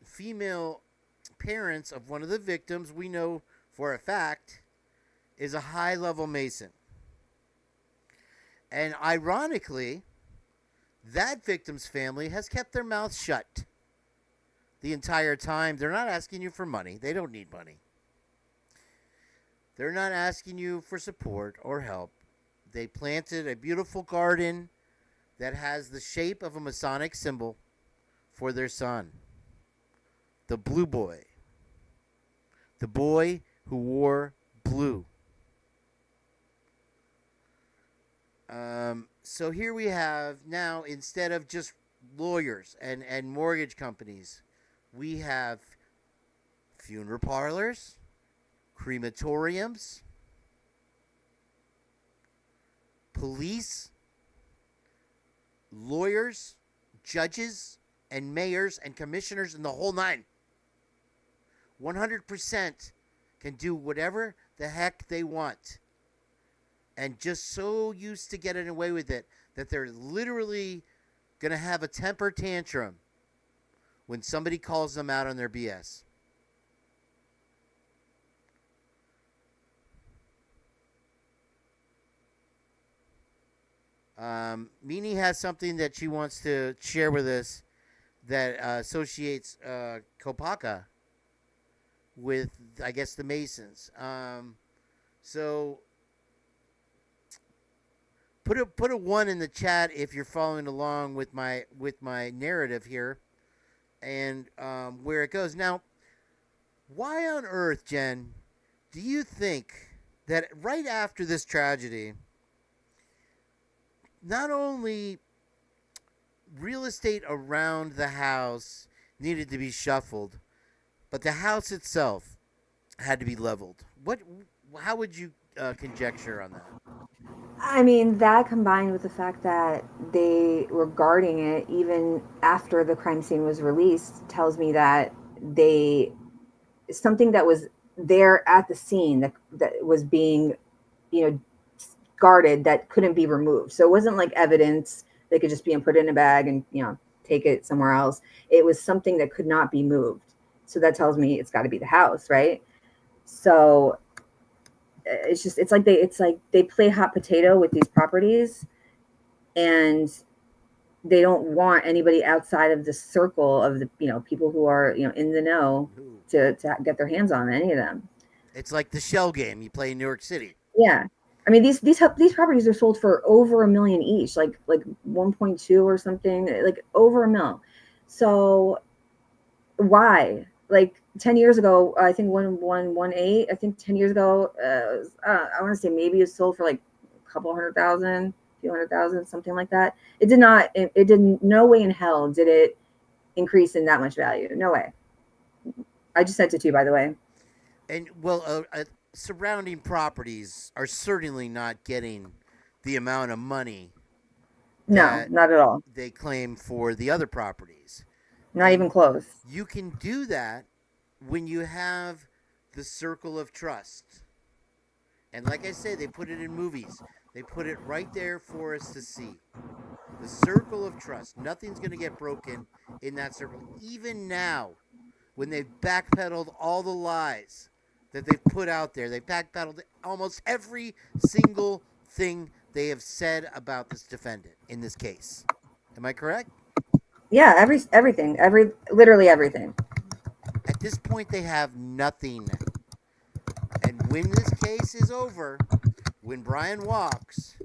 female parents of one of the victims, we know for a fact, is a high-level Mason. And ironically, that victim's family has kept their mouth shut the entire time. They're not asking you for money. They don't need money. They're not asking you for support or help. They planted a beautiful garden that has the shape of a Masonic symbol for their son, the blue boy, the boy who wore blue. So here we have now, instead of just lawyers and mortgage companies, we have funeral parlors, crematoriums, police, lawyers, judges, and mayors and commissioners and the whole nine. 100% can do whatever the heck they want. And just so used to getting away with it that they're literally going to have a temper tantrum when somebody calls them out on their BS. Mimi has something that she wants to share with us that associates kopacka with, I guess, the Masons. So put a 1 in the chat if you're following along with my narrative here, and where it goes. Now, why on earth, Jen, do you think that right after this tragedy, not only real estate around the house needed to be shuffled, but the house itself had to be leveled? How would you conjecture on that? I mean, that combined with the fact that they were guarding it even after the crime scene was released tells me that something that was there at the scene that was being, guarded, that couldn't be removed. So it wasn't like evidence that could just be put in a bag and, take it somewhere else. It was something that could not be moved. So that tells me it's got to be the house, right? So it's like they play hot potato with these properties, and they don't want anybody outside of the circle of the people who are in the know to get their hands on any of them. It's like the shell game you play in New York City. Yeah, I mean these properties are sold for over $1 million each, like 1.2 or something, like over $1 million. So why? Like 10 years ago, I think 1.18. I think 10 years ago, I want to say maybe it was sold for like a couple 100,000, few 100,000, something like that. It did not. It didn't. No way in hell did it increase in that much value. No way. I just sent it to you, by the way. And well, surrounding properties are certainly not getting the amount of money. No, not at all. They claim for the other properties. Not even close. You can do that when you have the circle of trust. And like I say, they put it in movies. They put it right there for us to see. The circle of trust. Nothing's going to get broken in that circle. Even now, when they've backpedaled all the lies that they've put out there, they've backpedaled almost every single thing they have said about this defendant in this case. Am I correct? Yeah, everything, literally everything. At this point, they have nothing. And when this case is over, when Brian walks,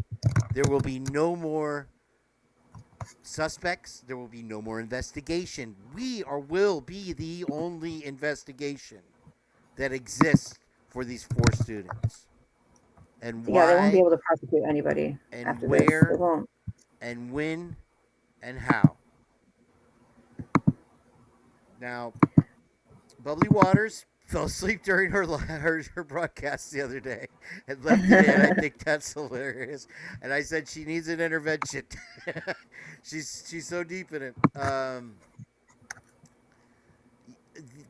there will be no more suspects. There will be no more investigation. We will be the only investigation that exists for these 4 students. And why? Yeah, they won't be able to prosecute anybody after this. They won't. And when and how. Now, Bubbly Waters fell asleep during her broadcast the other day and left it in. I think that's hilarious. And I said she needs an intervention. She's so deep in it.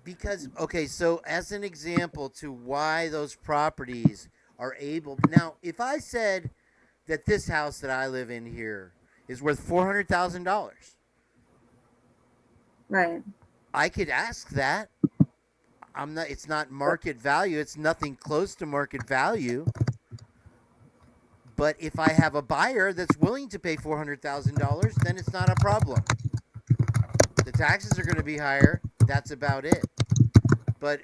Because, okay, so as an example to why those properties are able... Now, if I said that this house that I live in here is worth $400,000... Right. I could ask that. It's not market value. It's nothing close to market value. But if I have a buyer that's willing to pay $400,000, then it's not a problem. The taxes are going to be higher. That's about it. But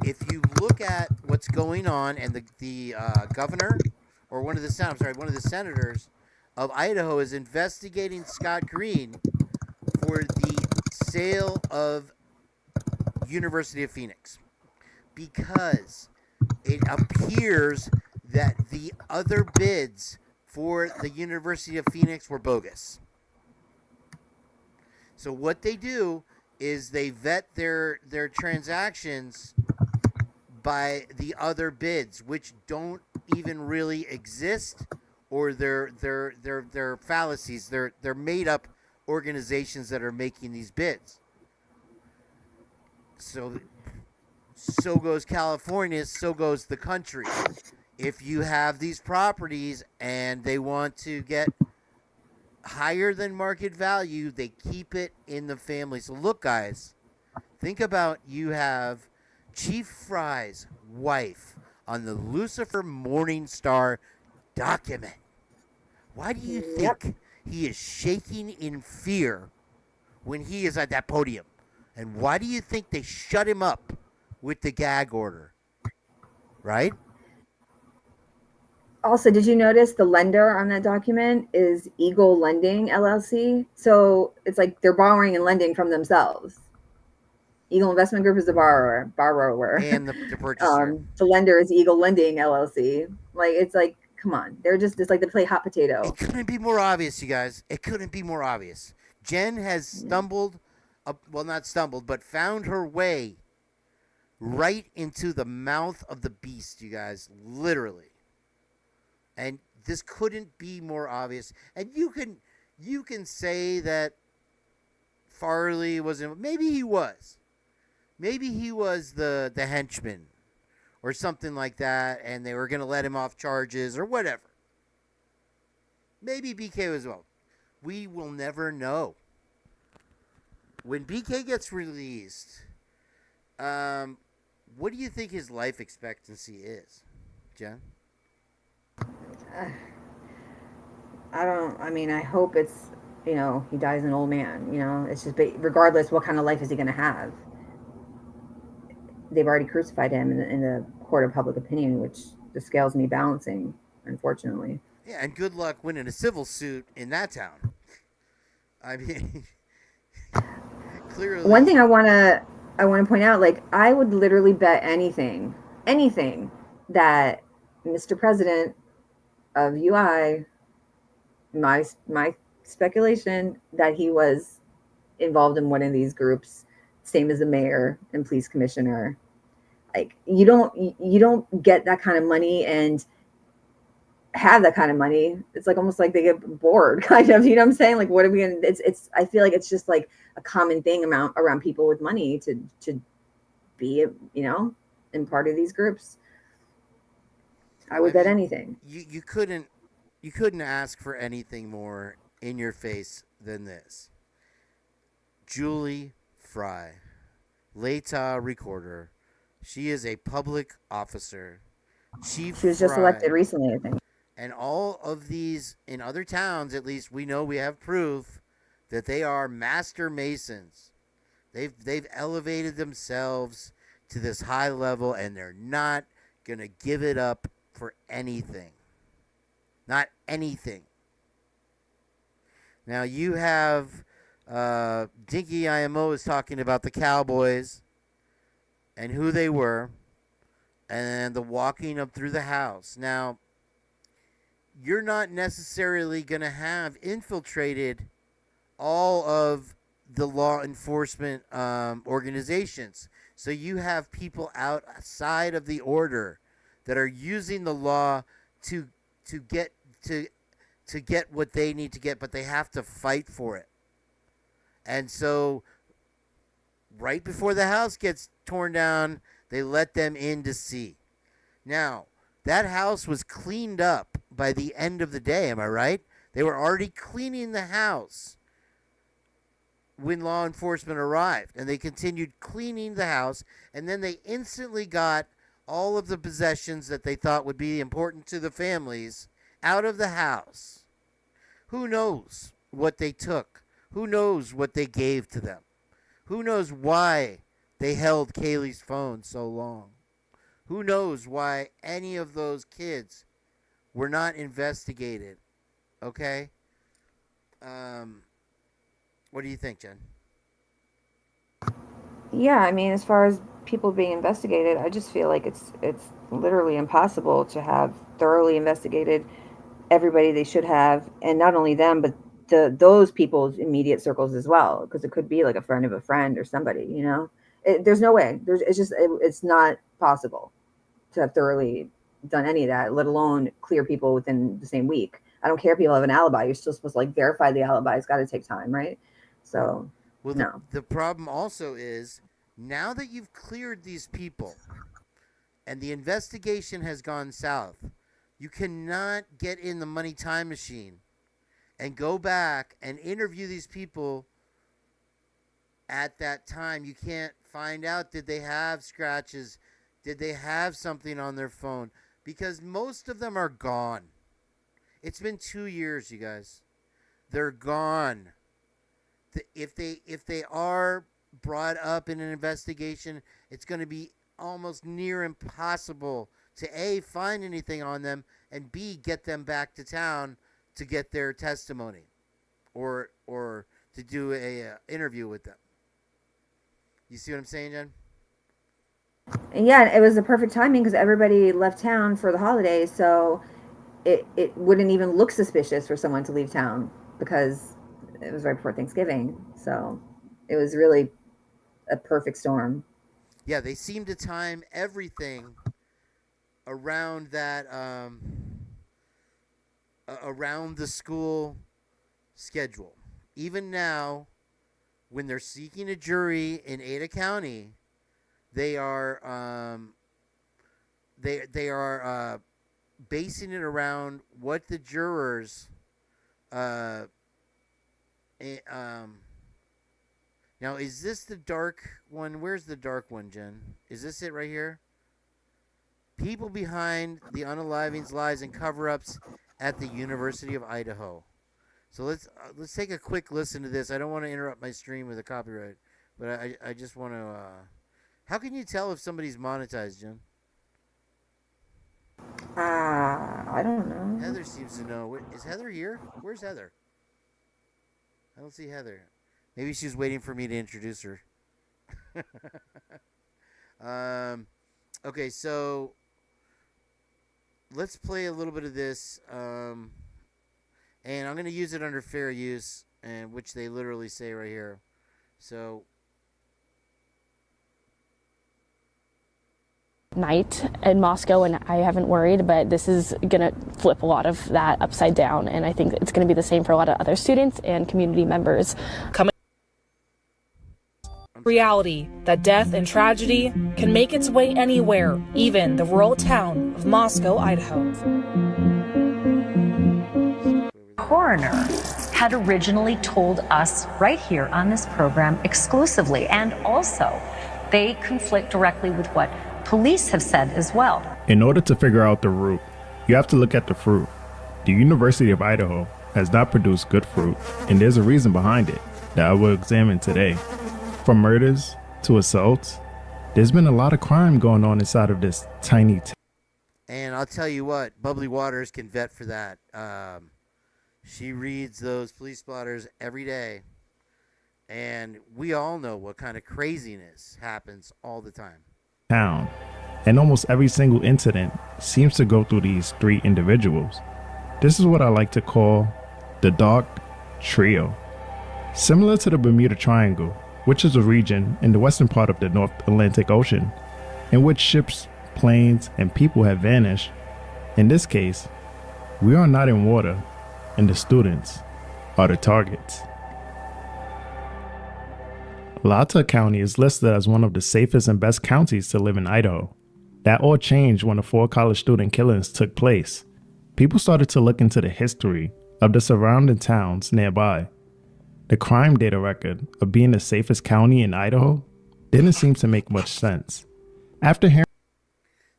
if you look at what's going on, and the governor or one of the senators of Idaho is investigating Scott Green for the sale of University of Phoenix, because it appears that the other bids for the University of Phoenix were bogus. So what they do is they vet their transactions by the other bids, which don't even really exist, or they're fallacies. They're made up organizations that are making these bids. So goes California, so goes the country. If you have these properties and they want to get higher than market value, they keep it in the family. So look, guys, think about, you have Chief Fry's wife on the Lucifer Morning Star document. Why do you think he is shaking in fear when he is at that podium? And why do you think they shut him up with the gag order? Right? Also, did you notice the lender on that document is Eagle Lending LLC? So it's like they're borrowing and lending from themselves. Eagle Investment Group is the borrower. And the purchaser. The lender is Eagle Lending LLC. Like, it's like, come on. It's like they play hot potato. It couldn't be more obvious, you guys. It couldn't be more obvious. Jenn has stumbled, well, not stumbled, but found her way right into the mouth of the beast, you guys, literally. And this couldn't be more obvious. And you can say that Farley wasn't. Maybe he was. Maybe he was the henchman or something like that, and they were going to let him off charges or whatever. Maybe BK was well. We will never know. When BK gets released, what do you think his life expectancy is, Jenn? I hope it's, he dies an old man, it's just, regardless, what kind of life is he going to have? They've already crucified him in the court of public opinion, which the scales need balancing, unfortunately. Yeah, and good luck winning a civil suit in that town. I mean, clearly. One thing I want to point out, like, I would literally bet anything that Mr. President of UI, my speculation, that he was involved in one of these groups, same as the mayor and police commissioner. Like, you don't get that kind of money and have that kind of money. It's like almost like they get bored, kind of. You know what I'm saying? Like, what are we gonna? It's. I feel like it's just like a common thing around people with money to be, in part of these groups. I would bet anything. You couldn't ask for anything more in your face than this. Julie Fry, L'Etat recorder. She is a public officer. She was just elected recently, I think. And all of these, in other towns, at least we know, we have proof that they are master masons. They've elevated themselves to this high level, and they're not going to give it up for anything. Not anything. Now you have Dinky IMO is talking about the Cowboys and who they were and the walking up through the house. Now, you're not necessarily going to have infiltrated all of the law enforcement organizations. So you have people outside of the order that are using the law to get what they need to get, but they have to fight for it. And so right before the house gets torn down, they let them in to see. Now, that house was cleaned up by the end of the day, am I right? They were already cleaning the house when law enforcement arrived, and they continued cleaning the house, and then they instantly got all of the possessions that they thought would be important to the families out of the house. Who knows what they took? Who knows what they gave to them? Who knows why they held Kaylee's phone so long? Who knows why any of those kids were not investigated? Okay? What do you think, Jenn? Yeah, I mean, as far as people being investigated, I just feel like it's literally impossible to have thoroughly investigated everybody they should have, and not only them, but those people's immediate circles as well, because it could be like a friend of a friend or somebody. There's no way. It's not possible to have thoroughly done any of that, let alone clear people within the same week. I don't care if people have an alibi. You're still supposed to verify the alibi. It's got to take time, right? So, well, no. The problem also is, now that you've cleared these people and the investigation has gone south, you cannot get in the money time machine and go back and interview these people at that time. You can't find out, did they have scratches? Did they have something on their phone? Because most of them are gone. It's been 2 years, you guys. They're gone. If they are brought up in an investigation, it's going to be almost near impossible to A, find anything on them, and B, get them back to town to get their testimony or to do a interview with them. You see what I'm saying, Jen? Yeah, it was the perfect timing because everybody left town for the holidays, so it wouldn't even look suspicious for someone to leave town because it was right before Thanksgiving. So it was really a perfect storm. Yeah, they seem to time everything around that around the school schedule. Even now, when they're seeking a jury in Ada County, they are basing it around what the jurors now, is this the dark one? Where's the dark one, Jen? Is this it right here? People behind the unalivings, lies, and cover-ups at the University of Idaho. So let's take a quick listen to this. I don't want to interrupt my stream with a copyright, but I just want to. How can you tell if somebody's monetized, Jen? I don't know. Heather seems to know. Is Heather here? Where's Heather? I don't see Heather. Maybe she's waiting for me to introduce her. Okay, so let's play a little bit of this. And I'm going to use it under fair use, and which they literally say right here. So night in Moscow, and I haven't worried, but this is going to flip a lot of that upside down, and I think it's going to be the same for a lot of other students and community members. Reality that death and tragedy can make its way anywhere, even the rural town of Moscow, Idaho. Coroner had originally told us right here on this program exclusively, and also they conflict directly with what police have said as well. In order to figure out the root, you have to look at the fruit. The University of Idaho has not produced good fruit, and there's a reason behind it that I will examine today. From murders to assaults, there's been a lot of crime going on inside of this tiny town. And I'll tell you what, Bubbly Waters can vet for that. She reads those police blotters every day, and we all know what kind of craziness happens all the time. Town, and almost every single incident seems to go through these three individuals. This is what I like to call the Dark Trio. Similar to the Bermuda Triangle, which is a region in the western part of the North Atlantic Ocean, in which ships, planes, and people have vanished. In this case, we are not in water, and the students are the targets. Lauda County is listed as one of the safest and best counties to live in Idaho. That all changed when the 4 college student killings took place. People started to look into the history of the surrounding towns nearby. The crime data record of being the safest county in Idaho didn't seem to make much sense. After hearing,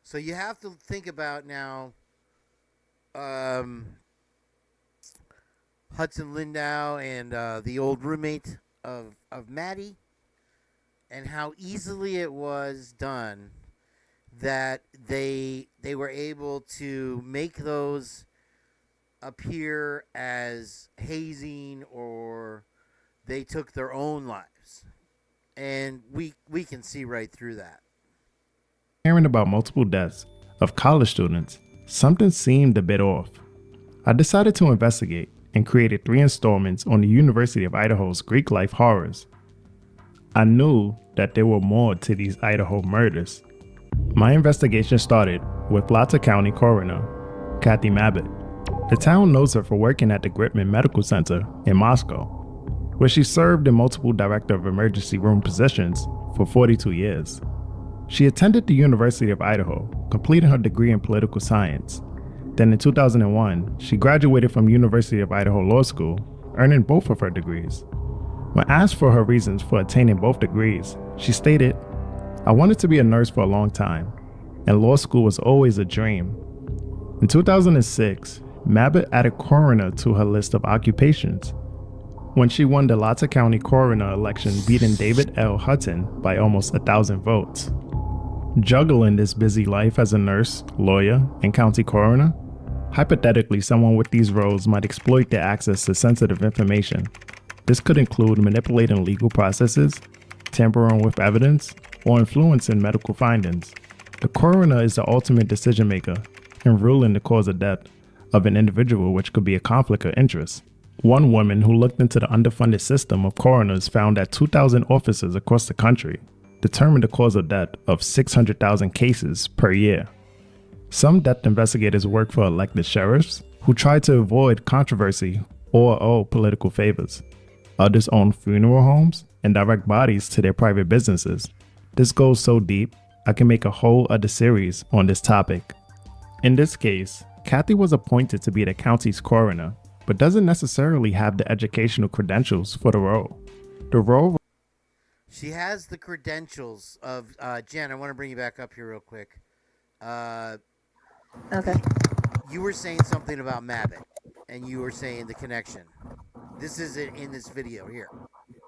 so you have to think about now, Hudson Lindow and the old roommate of Maddie, and how easily it was done that they were able to make those appear as hazing, or they took their own lives. And we can see right through that. Hearing about multiple deaths of college students, something seemed a bit off. I decided to investigate and created 3 installments on the University of Idaho's Greek life horrors. I knew that there were more to these Idaho murders. My investigation started with Lauda County Coroner Kathy Mabbitt. The town knows her for working at the Gritman Medical Center in Moscow, where she served in multiple director of emergency room positions for 42 years. She attended the University of Idaho, completing her degree in political science. Then in 2001, she graduated from University of Idaho Law School, earning both of her degrees. When asked for her reasons for attaining both degrees, she stated, "I wanted to be a nurse for a long time, and law school was always a dream." In 2006, Mabott added coroner to her list of occupations when she won the Lauda County coroner election, beating David L. Hutton by almost 1,000 votes. Juggling this busy life as a nurse, lawyer, and county coroner, hypothetically, someone with these roles might exploit their access to sensitive information. This could include manipulating legal processes, tampering with evidence, or influencing medical findings. The coroner is the ultimate decision maker in ruling the cause of death of an individual, which could be a conflict of interest. One woman who looked into the underfunded system of coroners found that 2,000 officers across the country determined the cause of death of 600,000 cases per year. Some death investigators work for elected sheriffs who try to avoid controversy or owe political favors. Others own funeral homes and direct bodies to their private businesses. This goes so deep, I can make a whole other series on this topic. In this case, Kathy was appointed to be the county's coroner, but doesn't necessarily have the educational credentials for the role. The role... She has the credentials of... Jen, I want to bring you back up here real quick. Okay. You were saying something about Mabott, and you were saying the connection. This is it in this video here,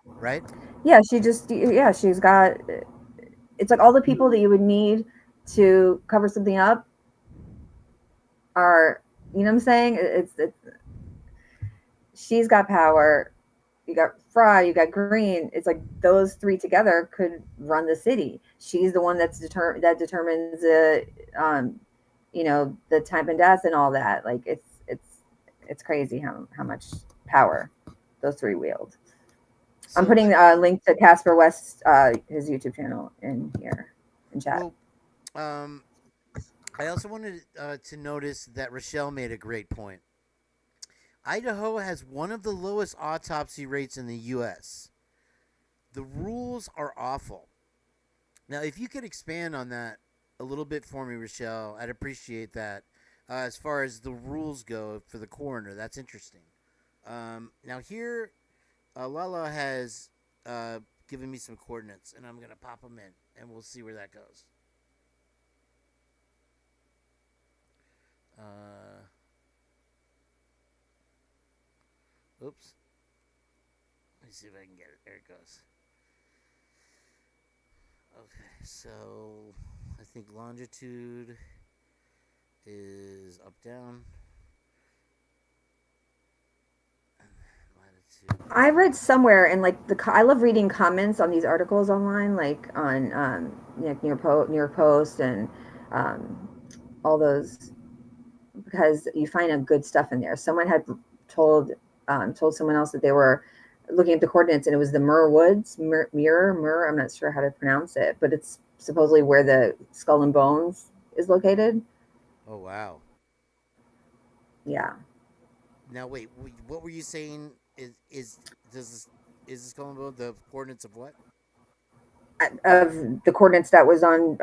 right? Yeah, she's got... It's like all the people that you would need to cover something up are... You know what I'm saying? It's she's got power. You got Fry, you got Green. It's like those three together could run the city. She's the one that determines the time and death and all that. Like it's crazy how much power those three wield. So I'm putting a link to Casper West's his YouTube channel in here in chat. Well, I also wanted to notice that Rochelle made a great point. Idaho has one of the lowest autopsy rates in the U.S. The rules are awful. Now, if you could expand on that a little bit for me, Rochelle, I'd appreciate that. As far as the rules go for the coroner, that's interesting. Now here, Lala has given me some coordinates, and I'm going to pop them in, and we'll see where that goes. Oops. Let me see if I can get it. There it goes. Okay, so I think longitude is up, down. Latitude. I read somewhere, and like I love reading comments on these articles online, like on New York Post and all those, because you find out good stuff in there. Someone had told someone else that they were looking at the coordinates, and it was the Muir Woods, Muir. I'm not sure how to pronounce it, but it's supposedly where the Skull and Bones is located. Oh wow! Yeah. Now wait, what were you saying? Is the Skull and Bones the coordinates of what? Of the coordinates that was on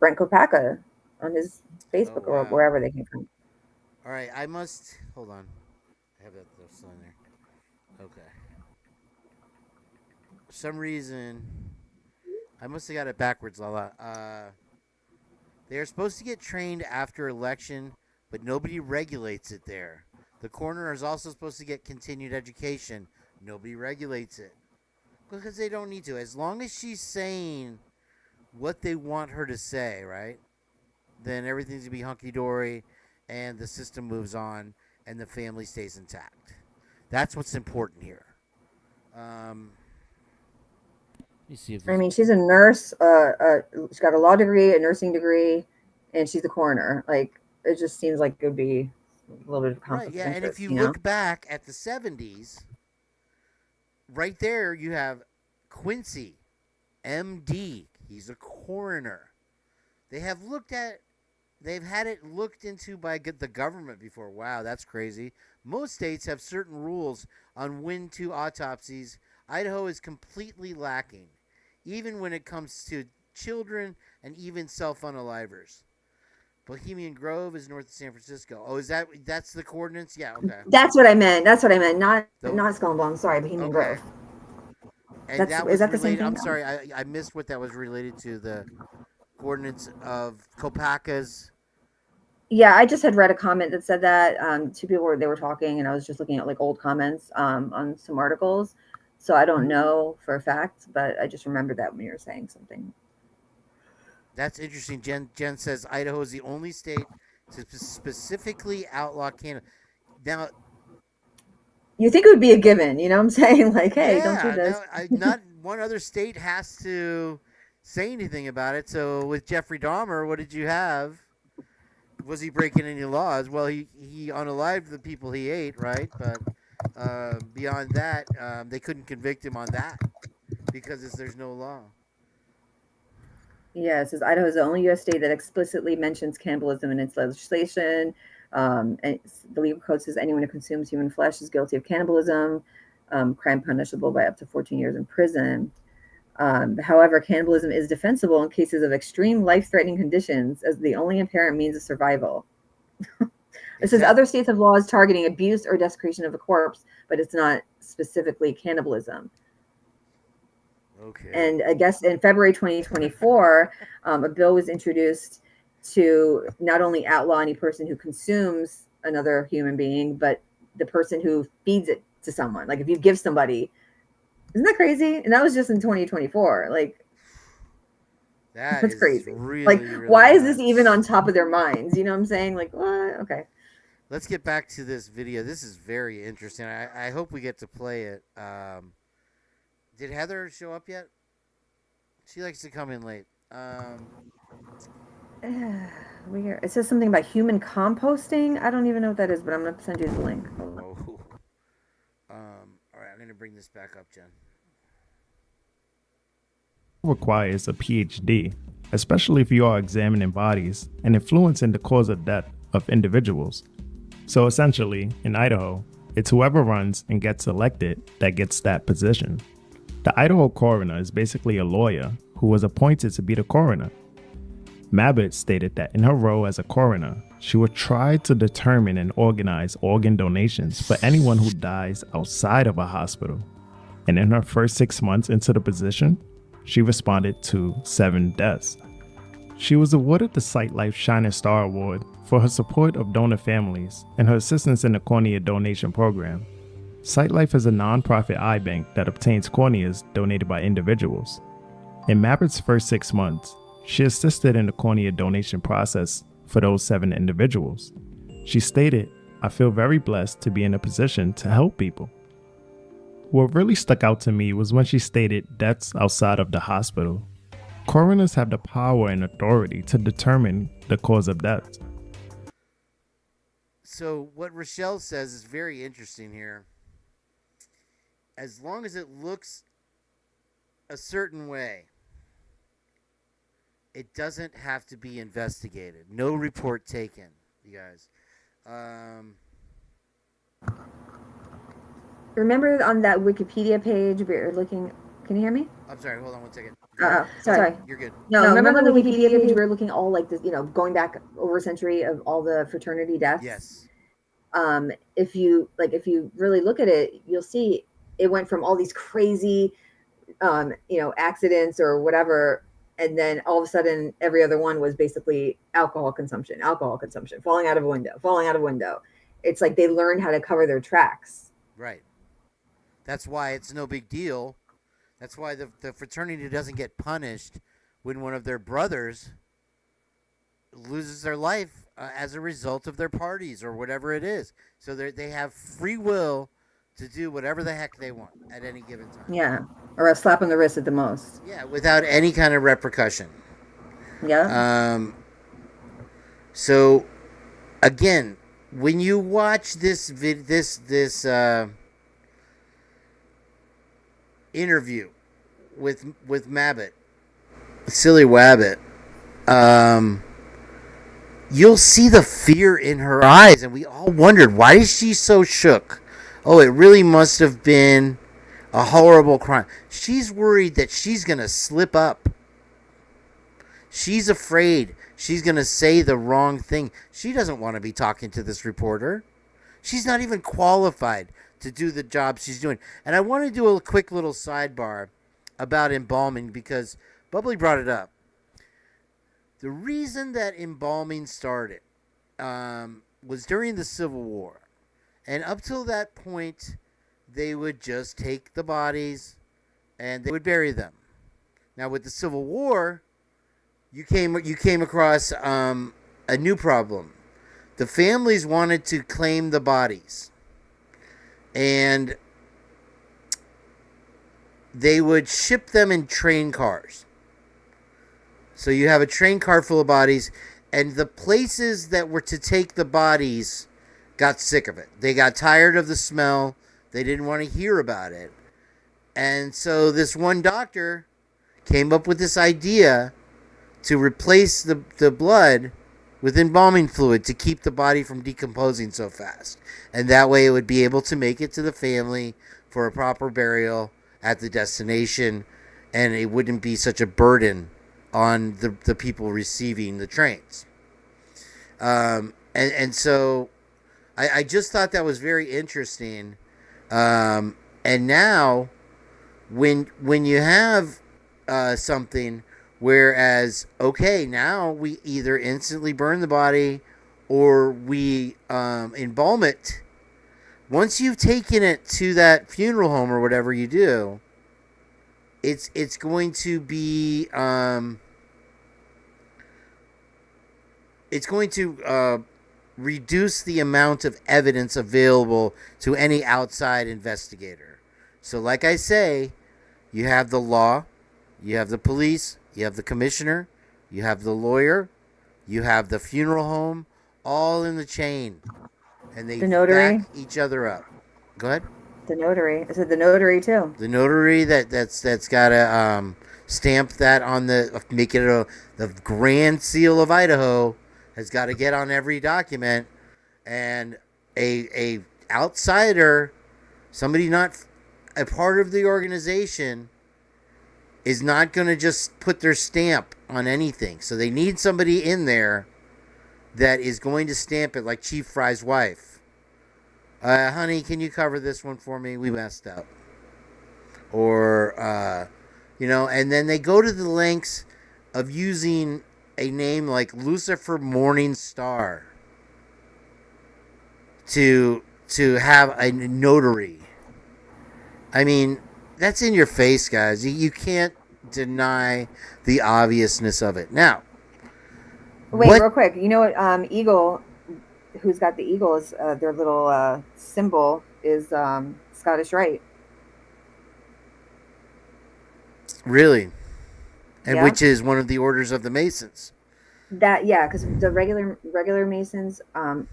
Brent Kopacka on his Facebook or wherever they came from. All right, I must hold on. I have that still in there. Okay. For some reason, I must have got it backwards, Lala. They are supposed to get trained after election, but nobody regulates it there. The coroner is also supposed to get continued education. Nobody regulates it. Because they don't need to. As long as she's saying what they want her to say, right? Then everything's going to be hunky-dory, and the system moves on, and the family stays intact. That's what's important here. Let me see if I mean, she's a nurse. She's got a law degree, a nursing degree, and she's a coroner. Like, it just seems like it would be a little bit of conflict. Right, yeah, and if you look back at the 70s, right there you have Quincy, MD. He's a coroner. They've had it looked into by the government before. Wow, that's crazy. Most states have certain rules on when to autopsies. Idaho is completely lacking, even when it comes to children and even self-unalivers. Bohemian Grove is north of San Francisco. Oh, that's the coordinates? Yeah, okay. That's what I meant. Not Skull and Bones. Sorry, Bohemian Grove. And is that the same thing? I'm sorry, I missed what that was related to. The coordinates of kopackas Yeah, I just had read a comment that said that two people they were talking, and I was just looking at like old comments on some articles. So I don't know for a fact, but I just remembered that when you were saying something. That's interesting. Jen says Idaho is the only state to specifically outlaw cannabis. Now, You think it would be a given, you know what I'm saying? Like, hey, don't do yeah, this. not one other state has to say anything about it. So with Jeffrey Dahmer, what did you have? Was he breaking any laws? Well, he unalived the people he ate, right? But beyond that, they couldn't convict him on that because there's no law. Yeah, it says Idaho is the only U.S. state that explicitly mentions cannibalism in its legislation. And the legal code says anyone who consumes human flesh is guilty of cannibalism, crime punishable by up to 14 years in prison. However, cannibalism is defensible in cases of extreme life-threatening conditions as the only apparent means of survival. It says other states have laws targeting abuse or desecration of a corpse, but it's not specifically cannibalism. Okay. And I guess in February 2024, a bill was introduced to not only outlaw any person who consumes another human being, but the person who feeds it to someone. Like if you give somebody, isn't that crazy? And that was just in 2024. Like that's crazy. Really, like really why nuts. is this even on top of their minds? You know what I'm saying? Like what? Okay. Let's get back to this video. This is very interesting. I hope we get to play it. Did Heather show up yet? She likes to come in late. Weird. It says something about human composting. I don't even know what that is, but I'm going to send you the link. All right, I'm going to bring this back up, Jen. Requires a PhD, especially if you are examining bodies and influencing the cause of death of individuals. So essentially, in Idaho, it's whoever runs and gets elected that gets that position. The Idaho coroner is basically a lawyer who was appointed to be the coroner. Mabbitt stated that in her role as a coroner, she would try to determine and organize organ donations for anyone who dies outside of a hospital. And in her first 6 months into the position, she responded to 7 deaths. She was awarded the SightLife Shining Star Award for her support of donor families and her assistance in the cornea donation program. SightLife is a non-profit eye bank that obtains corneas donated by individuals. In Mabbitt's first 6 months, she assisted in the cornea donation process for those 7 individuals. She stated, "I feel very blessed to be in a position to help people." What really stuck out to me was when she stated deaths outside of the hospital. Coroners have the power and authority to determine the cause of death. So what Rochelle says is very interesting here. As long as it looks a certain way, it doesn't have to be investigated. No report taken, you guys. Remember on that Wikipedia page we're looking, can you hear me? I'm sorry, hold on one second. Sorry. You're good. No, remember on the Wikipedia page we were looking all like this, you know, going back over a century of all the fraternity deaths? Yes. If you really look at it, you'll see it went from all these crazy, accidents or whatever, and then all of a sudden every other one was basically alcohol consumption, falling out of a window. It's like they learned how to cover their tracks. Right. That's why it's no big deal. That's why the fraternity doesn't get punished when one of their brothers loses their life as a result of their parties or whatever it is. So they have free will to do whatever the heck they want at any given time. Yeah, or a slap on the wrist at the most. Yeah, without any kind of repercussion. Yeah. So, again, when you watch this interview with Mabbitt, Silly Wabbit, you'll see the fear in her eyes, and we all wondered, why is she so shook? Oh, it really must have been a horrible crime. She's worried that she's going to slip up. She's afraid she's going to say the wrong thing. She doesn't want to be talking to this reporter. She's not even qualified to do the job she's doing. And I want to do a quick little sidebar about embalming because Bubbly brought it up. The reason that embalming started was during the Civil War. And up till that point, they would just take the bodies and they would bury them. Now, with the Civil War, you came across a new problem. The families wanted to claim the bodies. And they would ship them in train cars. So you have a train car full of bodies, and the places that were to take the bodies got sick of it. They got tired of the smell. They didn't want to hear about it. And so this one doctor came up with this idea to replace the blood with embalming fluid to keep the body from decomposing so fast. And that way it would be able to make it to the family for a proper burial at the destination, and it wouldn't be such a burden on the people receiving the trains. And so I just thought that was very interesting. And now when you have something, whereas, okay, now we either instantly burn the body or we embalm it. Once you've taken it to that funeral home or whatever you do, it's going to be reduce the amount of evidence available to any outside investigator. So like I say, you have the law, you have the police, you have the commissioner, you have the lawyer, you have the funeral home, all in the chain. And they back each other up. Go ahead. The notary. Is it the notary too? The notary that's got to stamp that on make it the Grand Seal of Idaho, has got to get on every document, and a outsider, somebody not a part of the organization, is not going to just put their stamp on anything. So they need somebody in there that is going to stamp it, like Chief Fry's wife. Honey, can you cover this one for me? We messed up. Or, and then they go to the lengths of using a name like Lucifer Morning Star to have a notary. I mean, that's in your face, guys. You can't deny the obviousness of it. Now, wait, real quick. You know what? Eagle, who's got the eagles, their little symbol is Scottish Rite. Really? And yeah. Which is one of the orders of the Masons. Because the regular Masons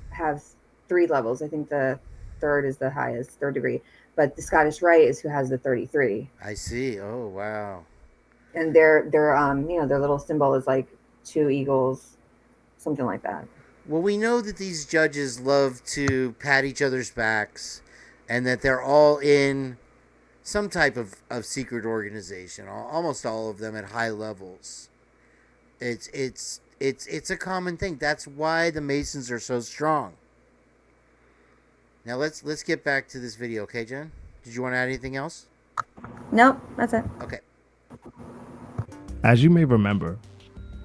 have 3 levels. I think the 3rd is the highest, 3rd degree. But the Scottish Rite is who has the 33. I see. Oh, wow. And their little symbol is like 2 eagles, something like that. Well, we know that these judges love to pat each other's backs, and that they're all in some type of secret organization. Almost all of them at high levels. It's a common thing. That's why the Masons are so strong. Now let's get back to this video, okay, Jen? Did you want to add anything else? Nope, that's it. Okay. As you may remember,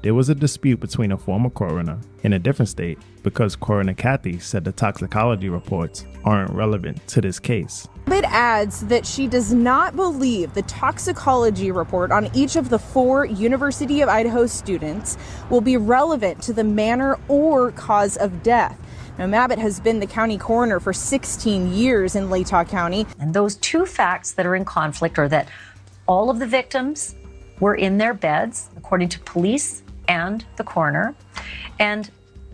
there was a dispute between a former coroner in a different state because Coroner Kathy said the toxicology reports aren't relevant to this case. It adds that she does not believe the toxicology report on each of the 4 University of Idaho students will be relevant to the manner or cause of death. Now, Mabbitt has been the county coroner for 16 years in Latah County. And those 2 facts that are in conflict are that all of the victims were in their beds, according to police and the coroner. And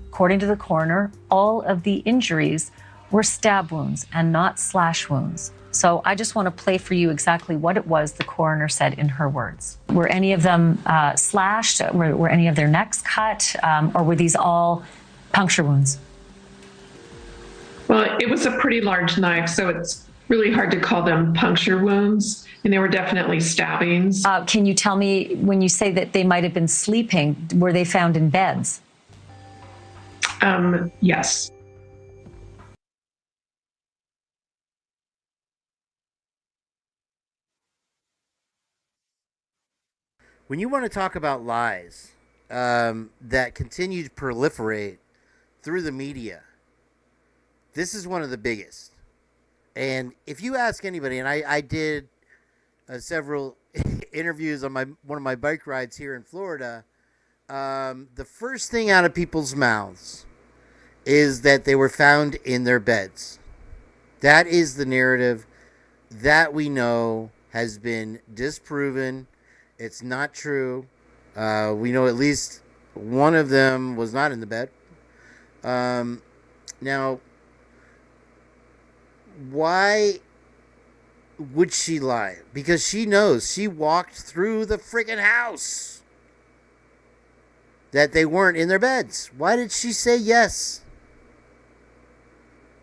according to the coroner, all of the injuries were stab wounds and not slash wounds. So I just want to play for you exactly what it was the coroner said in her words. Were any of them slashed? Were any of their necks cut? Or were these all puncture wounds? Well, it was a pretty large knife, so it's really hard to call them puncture wounds, and they were definitely stabbings. Can you tell me, when you say that they might have been sleeping, were they found in beds? Yes. When you want to talk about lies that continue to proliferate through the media. This is one of the biggest. And if you ask anybody, and I did several interviews on one of my bike rides here in Florida, the first thing out of people's mouths is that they were found in their beds. That is the narrative that we know has been disproven. It's not true. We know at least one of them was not in the bed. Now, why would she lie? Because she knows. She walked through the friggin' house that they weren't in their beds. Why did she say yes?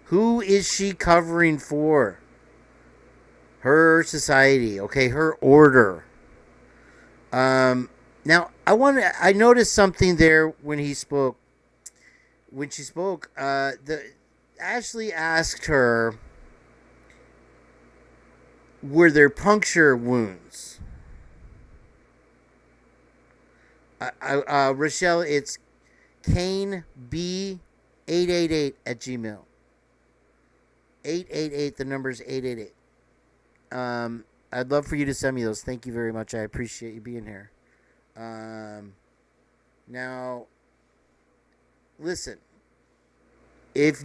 Who is she covering for? Her society, okay, her order. Now, I noticed something there when he spoke. When she spoke, Ashley asked her, were there puncture wounds? Rochelle, it's KaneB888 at Gmail. 888, the number's 888. I'd love for you to send me those. Thank you very much. I appreciate you being here. Now, listen. If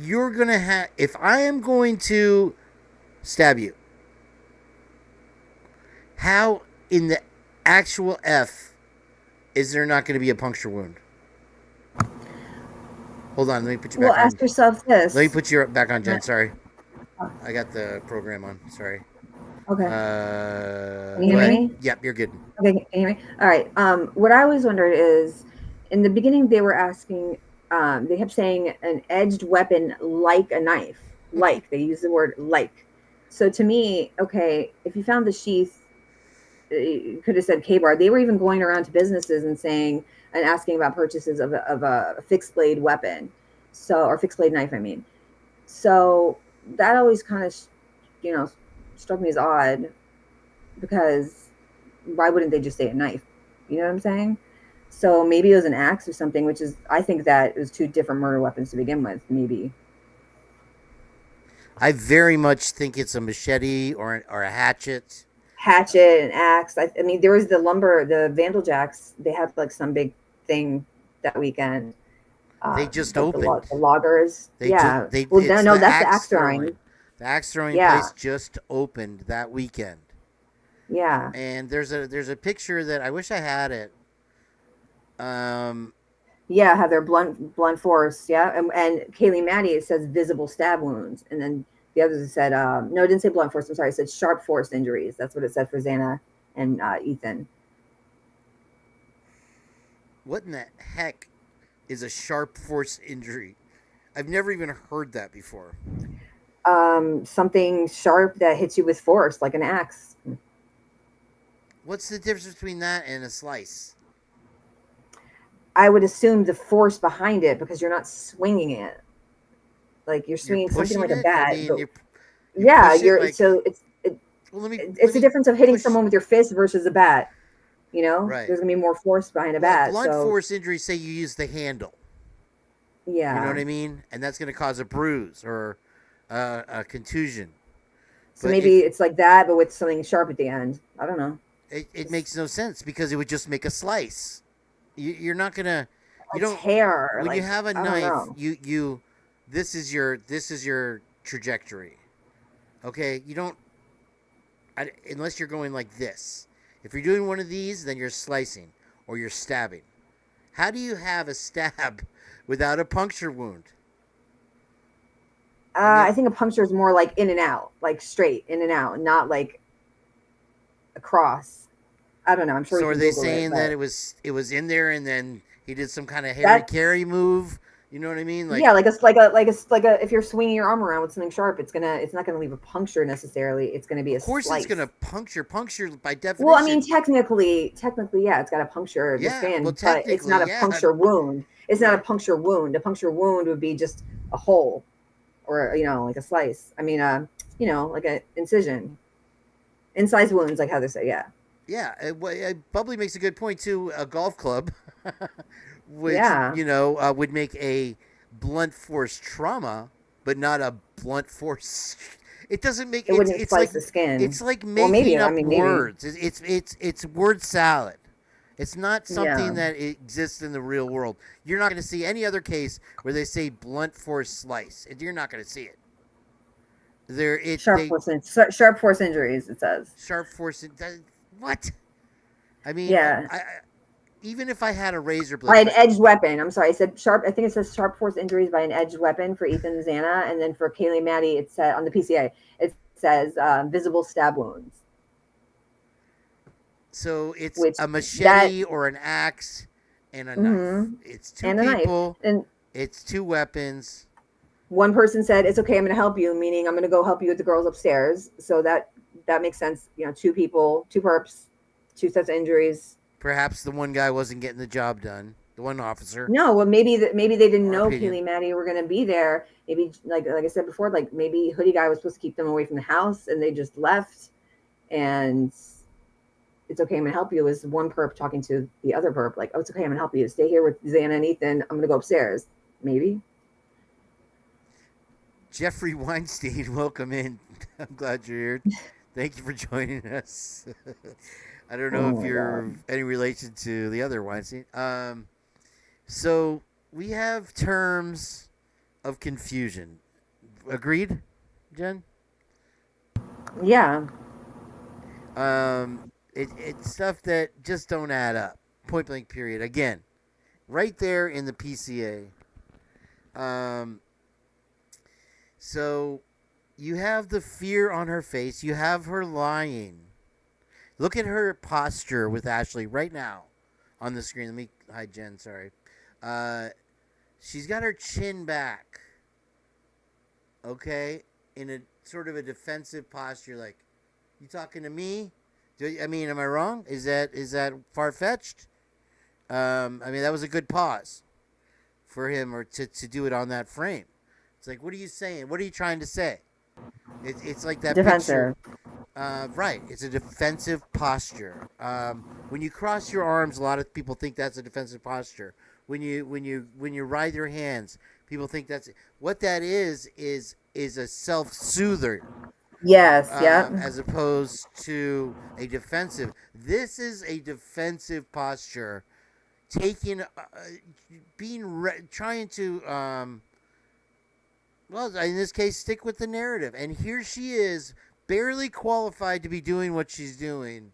I am going to stab you, how in the actual F is there not going to be a puncture wound? Hold on, let me put you back on. Well, ask yourself this. Let me put you back on, Jen. Sorry. I got the program on. Sorry. Okay. Can you hear me? Yep, you're good. Okay, can you hear me? All right. What I always wondered is, in the beginning, they were asking, they kept saying an edged weapon like a knife. Like, they use the word like. So to me, okay, if you found the sheath, you could have said K-bar. They were even going around to businesses and saying and asking about purchases of a fixed blade weapon, or fixed blade knife. I mean, so that always kind of, struck me as odd, because why wouldn't they just say a knife? You know what I'm saying? So maybe it was an axe or something, which is, I think that it was two different murder weapons to begin with. Maybe. I very much think it's a machete or a hatchet. Hatchet and axe. I mean, there was the Vandal Jacks. They had like some big thing that weekend. They just opened. The loggers. That's the axe throwing. The axe throwing place just opened that weekend. Yeah. And there's a picture that I wish I had it. Have their blunt force. Yeah. And Kaylee Maddie, it says visible stab wounds. And then the others said, no, it didn't say blunt force. I'm sorry. It said sharp force injuries. That's what it said for Xana and Ethan. What in the heck is a sharp force injury? I've never even heard that before. Something sharp that hits you with force, like an axe. What's the difference between that and a slice? I would assume the force behind it, because you're not swinging it. Like you're swinging something like a bat. It's the difference of hitting someone with your fist versus a bat. Right. There's gonna be more force behind a bat. Blunt force injuries, say you use the handle. Yeah. You know what I mean? And that's going to cause a bruise or a contusion. So maybe it's like that, but with something sharp at the end. I don't know. It makes no sense, because it would just make a slice. You're not gonna. You don't tear. When you have a knife, you. This is your trajectory. Okay, you don't. Unless you're going like this. If you're doing one of these, then you're slicing or you're stabbing. How do you have a stab without a puncture wound? I think a puncture is more like in and out, like straight in and out, not like across. I don't know. I'm sure. So are they saying that it was in there and then he did some kind of Harry Carey move? You know what I mean? Like, yeah, like a if you're swinging your arm around with something sharp, it's not gonna leave a puncture necessarily. It's gonna be a slice. Of course, it's gonna puncture by definition. Well, I mean, technically, yeah, it's got a puncture the skin, but it's not a puncture wound. It's not a puncture wound. A puncture wound would be just a hole, or like a slice. I mean, like an incision. Incise wounds, like how they say, yeah. Yeah, Bubbly makes a good point too. A golf club, which would make a blunt force trauma, but not a blunt force. It doesn't make it wouldn't it's slice like the skin. it's like Well, making maybe, up maybe. words. It's word salad. It's not something Yeah. that exists in the real world. You're not going to see any other case where they say blunt force slice. You're not going to see it. Sharp force injuries. It says sharp force. What? I mean, yeah. Even if I had a razor blade, By an edged weapon. I'm sorry. I said sharp. I think it says sharp force injuries by an edged weapon for Ethan and Xana, and then for Kaylee and Maddie, it said on the PCA, it says visible stab wounds. So it's a machete or an axe and a knife. It's two people. And it's two weapons. One person said, "It's okay. I'm going to help you," meaning I'm going to go help you with the girls upstairs. So that makes sense. You know, two people, two perps, two sets of injuries. Perhaps the one guy wasn't getting the job done. The one officer. No, well, maybe they didn't know Kaylee and Maddie were going to be there. Maybe, like I said before, like maybe Hoodie Guy was supposed to keep them away from the house, and they just left. And it's okay. I'm going to help you. Is one perp talking to the other perp like, "Oh, it's okay. I'm going to help you. Stay here with Xana and Ethan. I'm going to go upstairs." Maybe. Jeffrey Weinstein, welcome in. I'm glad you're here. Thank you for joining us. I don't know if you're any relation to the other Weinstein. So we have terms of confusion. Agreed, Jen? Yeah. It's stuff that just don't add up. Point blank period. Again, right there in the PCA. So you have the fear on her face. You have her lying. Look at her posture with Ashley right now on the screen. Hi, Jen. Sorry. She's got her chin back. Okay? In a sort of a defensive posture. Like, you talking to me? Am I wrong? Is that far-fetched? I mean, that was a good pause for him or to do it on that frame. It's like, what are you saying? What are you trying to say? It's like that defensive. Right. It's a defensive posture. When you cross your arms, a lot of people think that's a defensive posture. When you ride your hands, people think that's what that is a self-soother. Yes. Yeah. As opposed to a defensive. This is a defensive posture. Trying to. Well, in this case, stick with the narrative. And here she is, barely qualified to be doing what she's doing.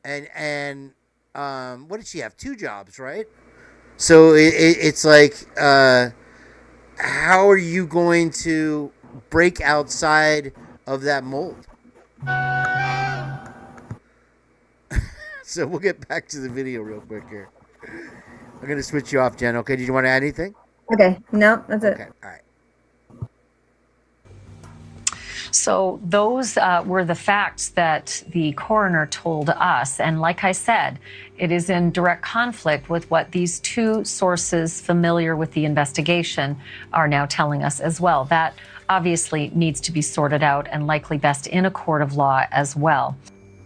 And what did she have? 2 jobs, right? So it's like, how are you going to break outside of that mold? So we'll get back to the video real quick here. I'm going to switch you off, Jen. Okay, did you want to add anything? Okay, no, that's it. Okay, all right. So those were the facts that the coroner told us. And like I said, it is in direct conflict with what these 2 sources familiar with the investigation are now telling us as well. That obviously needs to be sorted out and likely best in a court of law as well.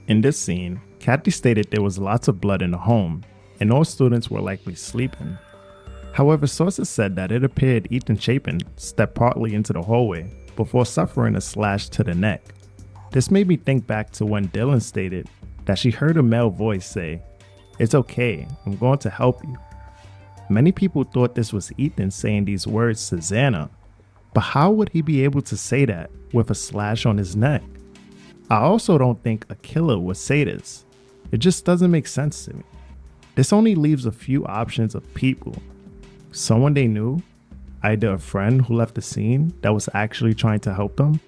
In this scene, Kathy stated there was lots of blood in the home and all students were likely sleeping. However, sources said that it appeared Ethan Chapin stepped partly into the hallway before suffering a slash to the neck. This made me think back to when Dylan stated that she heard a male voice say, "It's okay, I'm going to help you." Many people thought this was Ethan saying these words to Xana, but how would he be able to say that with a slash on his neck? I also don't think a killer would say this. It just doesn't make sense to me. This only leaves a few options of people. Someone they knew, either a friend who left the scene that was actually trying to help them,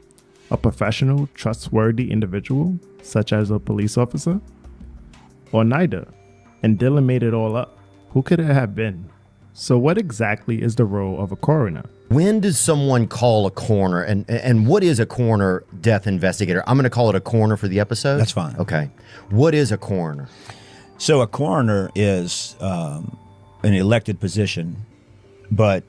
a professional, trustworthy individual, such as a police officer, or neither, and Dylan made it all up. Who could it have been? So what exactly is the role of a coroner? When does someone call a coroner, and what is a coroner death investigator? I'm going to call it a coroner for the episode? That's fine. Okay. What is a coroner? So a coroner is an elected position, but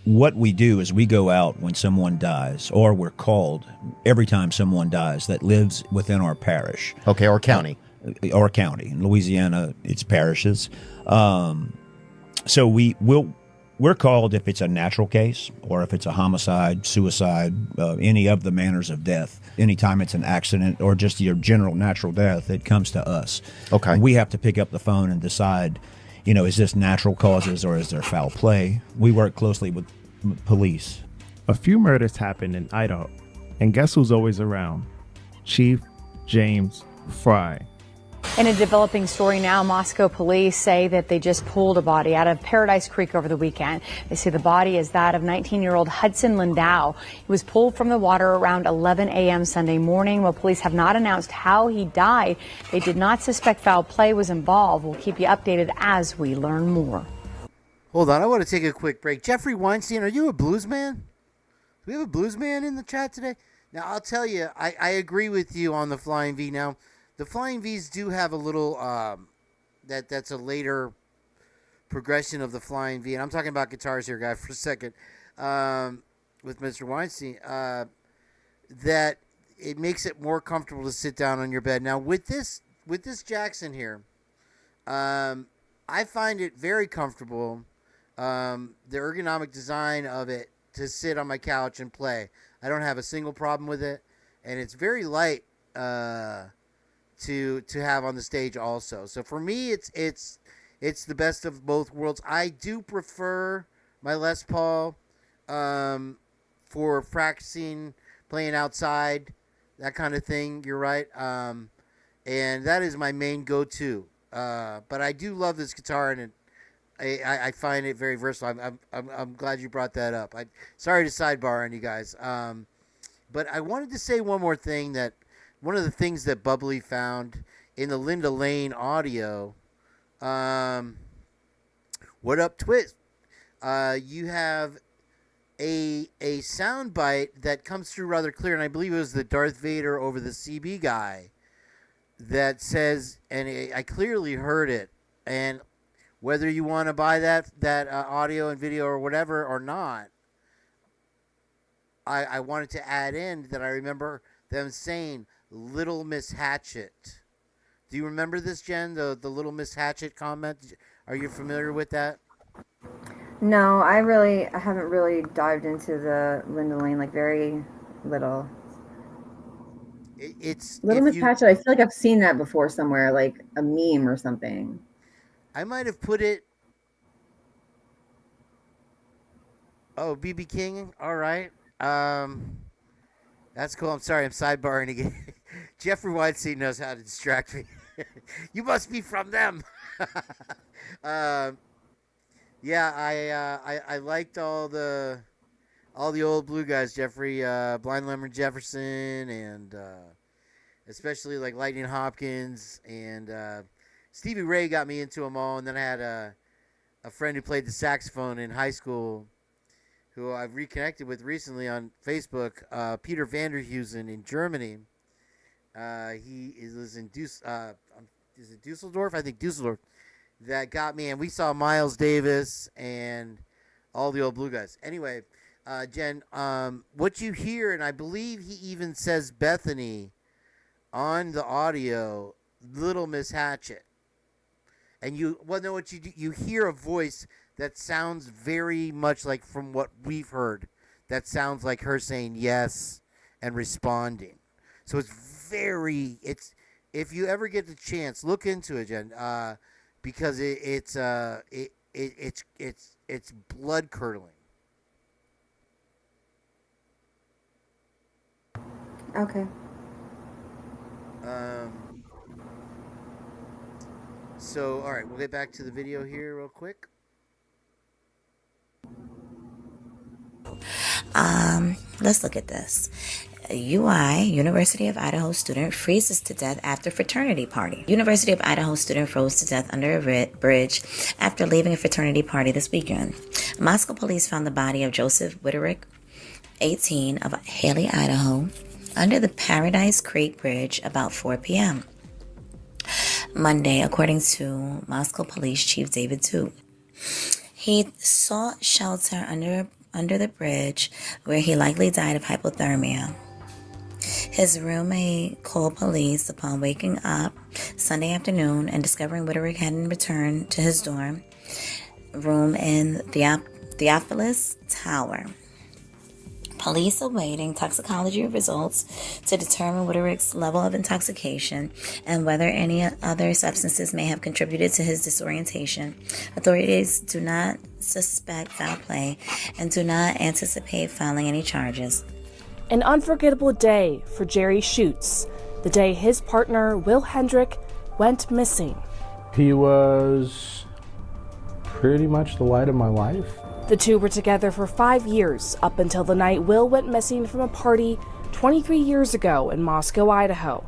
what we do is we go out when someone dies, or we're called every time someone dies that lives within our parish. Okay, or county. Or county. In Louisiana, it's parishes. So we'll We're called if it's a natural case or if it's a homicide, suicide, any of the manners of death. Anytime it's an accident or just your general natural death, it comes to us. Okay. And we have to pick up the phone and decide, is this natural causes or is there foul play? We work closely with police. A few murders happened in Idaho, and guess who's always around? Chief James Fry. In a developing story now, Moscow police say that they just pulled a body out of Paradise Creek over the weekend. They say the body is that of 19-year-old Hudson Lindow. He was pulled from the water around 11 a.m. Sunday morning. While police have not announced how he died, they did not suspect foul play was involved. We'll keep you updated as we learn more. Hold on, I want to take a quick break. Jeffrey Weinstein, are you a blues man? Do we have a blues man in the chat today? Now, I'll tell you, I agree with you on the Flying V. Now, the Flying Vs do have a little, that's a later progression of the Flying V. And I'm talking about guitars here, guy, for a second, with Mr. Weinstein, that it makes it more comfortable to sit down on your bed. Now, with this Jackson here, I find it very comfortable, the ergonomic design of it, to sit on my couch and play. I don't have a single problem with it, and it's very light, to have on the stage also. So for me, it's the best of both worlds. I do prefer my Les Paul for practicing, playing outside, that kind of thing. You're right. And that is my main go-to. But I do love this guitar, and I find it very versatile. I'm glad you brought that up. Sorry to sidebar on you guys. But I wanted to say one more thing, that one of the things that Bubbly found in the Linda Lane audio, what up, Twist? You have a sound bite that comes through rather clear, and I believe it was the Darth Vader over the CB guy that says, and I clearly heard it, and whether you want to buy that audio and video or whatever or not, I wanted to add in that I remember them saying Little Miss Hatchet. Do you remember this, Jen? The Little Miss Hatchet comment? Are you familiar with that? No, I haven't really dived into the Linda Lane, like very little. It's Little Miss Hatchet. I feel like I've seen that before somewhere, like a meme or something. I might have put it. Oh, BB King. All right. That's cool. I'm sorry. I'm sidebarring again. Jeffrey Weinstein knows how to distract me. You must be from them. Yeah, I liked all the old blue guys, Jeffrey, Blind Lemon Jefferson, and especially like Lightning Hopkins, and Stevie Ray got me into them all. And then I had a friend who played the saxophone in high school, who I've reconnected with recently on Facebook, Peter Vanderhusen in Germany. He lives in is it Dusseldorf? I think Dusseldorf. That got me, and we saw Miles Davis and all the old blue guys. Anyway, Jen, what you hear, and I believe he even says Bethany on the audio, Little Miss Hatchet. And you hear a voice that sounds very much like from what we've heard. That sounds like her saying yes and responding. So it's if you ever get the chance, look into it, Jen, because it's blood curdling. Okay. So, all right, we'll get back to the video here real quick. Let's look at this. UI, University of Idaho student freezes to death after fraternity party. University of Idaho student froze to death under a bridge after leaving a fraternity party this weekend. Moscow police found the body of Joseph Witterick, 18, of Haley, Idaho, under the Paradise Creek Bridge about 4 p.m. Monday, according to Moscow Police Chief David Toot. He sought shelter under the bridge, where he likely died of hypothermia. His roommate called police upon waking up Sunday afternoon and discovering Witterick hadn't returned to his dorm room in the Theophilus Tower. Police awaiting toxicology results to determine Wooderick's level of intoxication and whether any other substances may have contributed to his disorientation. Authorities do not suspect foul play and do not anticipate filing any charges. An unforgettable day for Jerry Schutz, the day his partner, Will Hendrick, went missing. He was pretty much the light of my life. The two were together for 5 years, up until the night Will went missing from a party 23 years ago in Moscow, Idaho.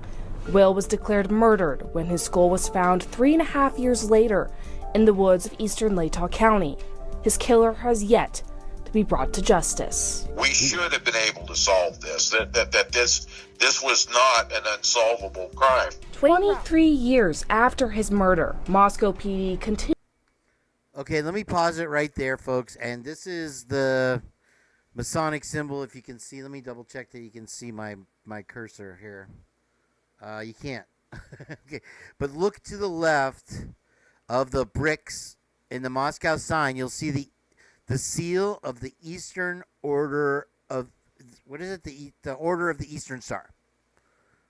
Will was declared murdered when his skull was found 3.5 years later in the woods of eastern Latah County. His killer has yet to be brought to justice. We should have been able to solve this, that this was not an unsolvable crime. 23 years after his murder, Moscow PD continued. Okay, let me pause it right there, folks. And this is the Masonic symbol. If you can see, let me double check that you can see my cursor here. You can't. Okay, but look to the left of the bricks in the Moscow sign. You'll see the seal of the Eastern Order of, what is it? The Order of the Eastern Star.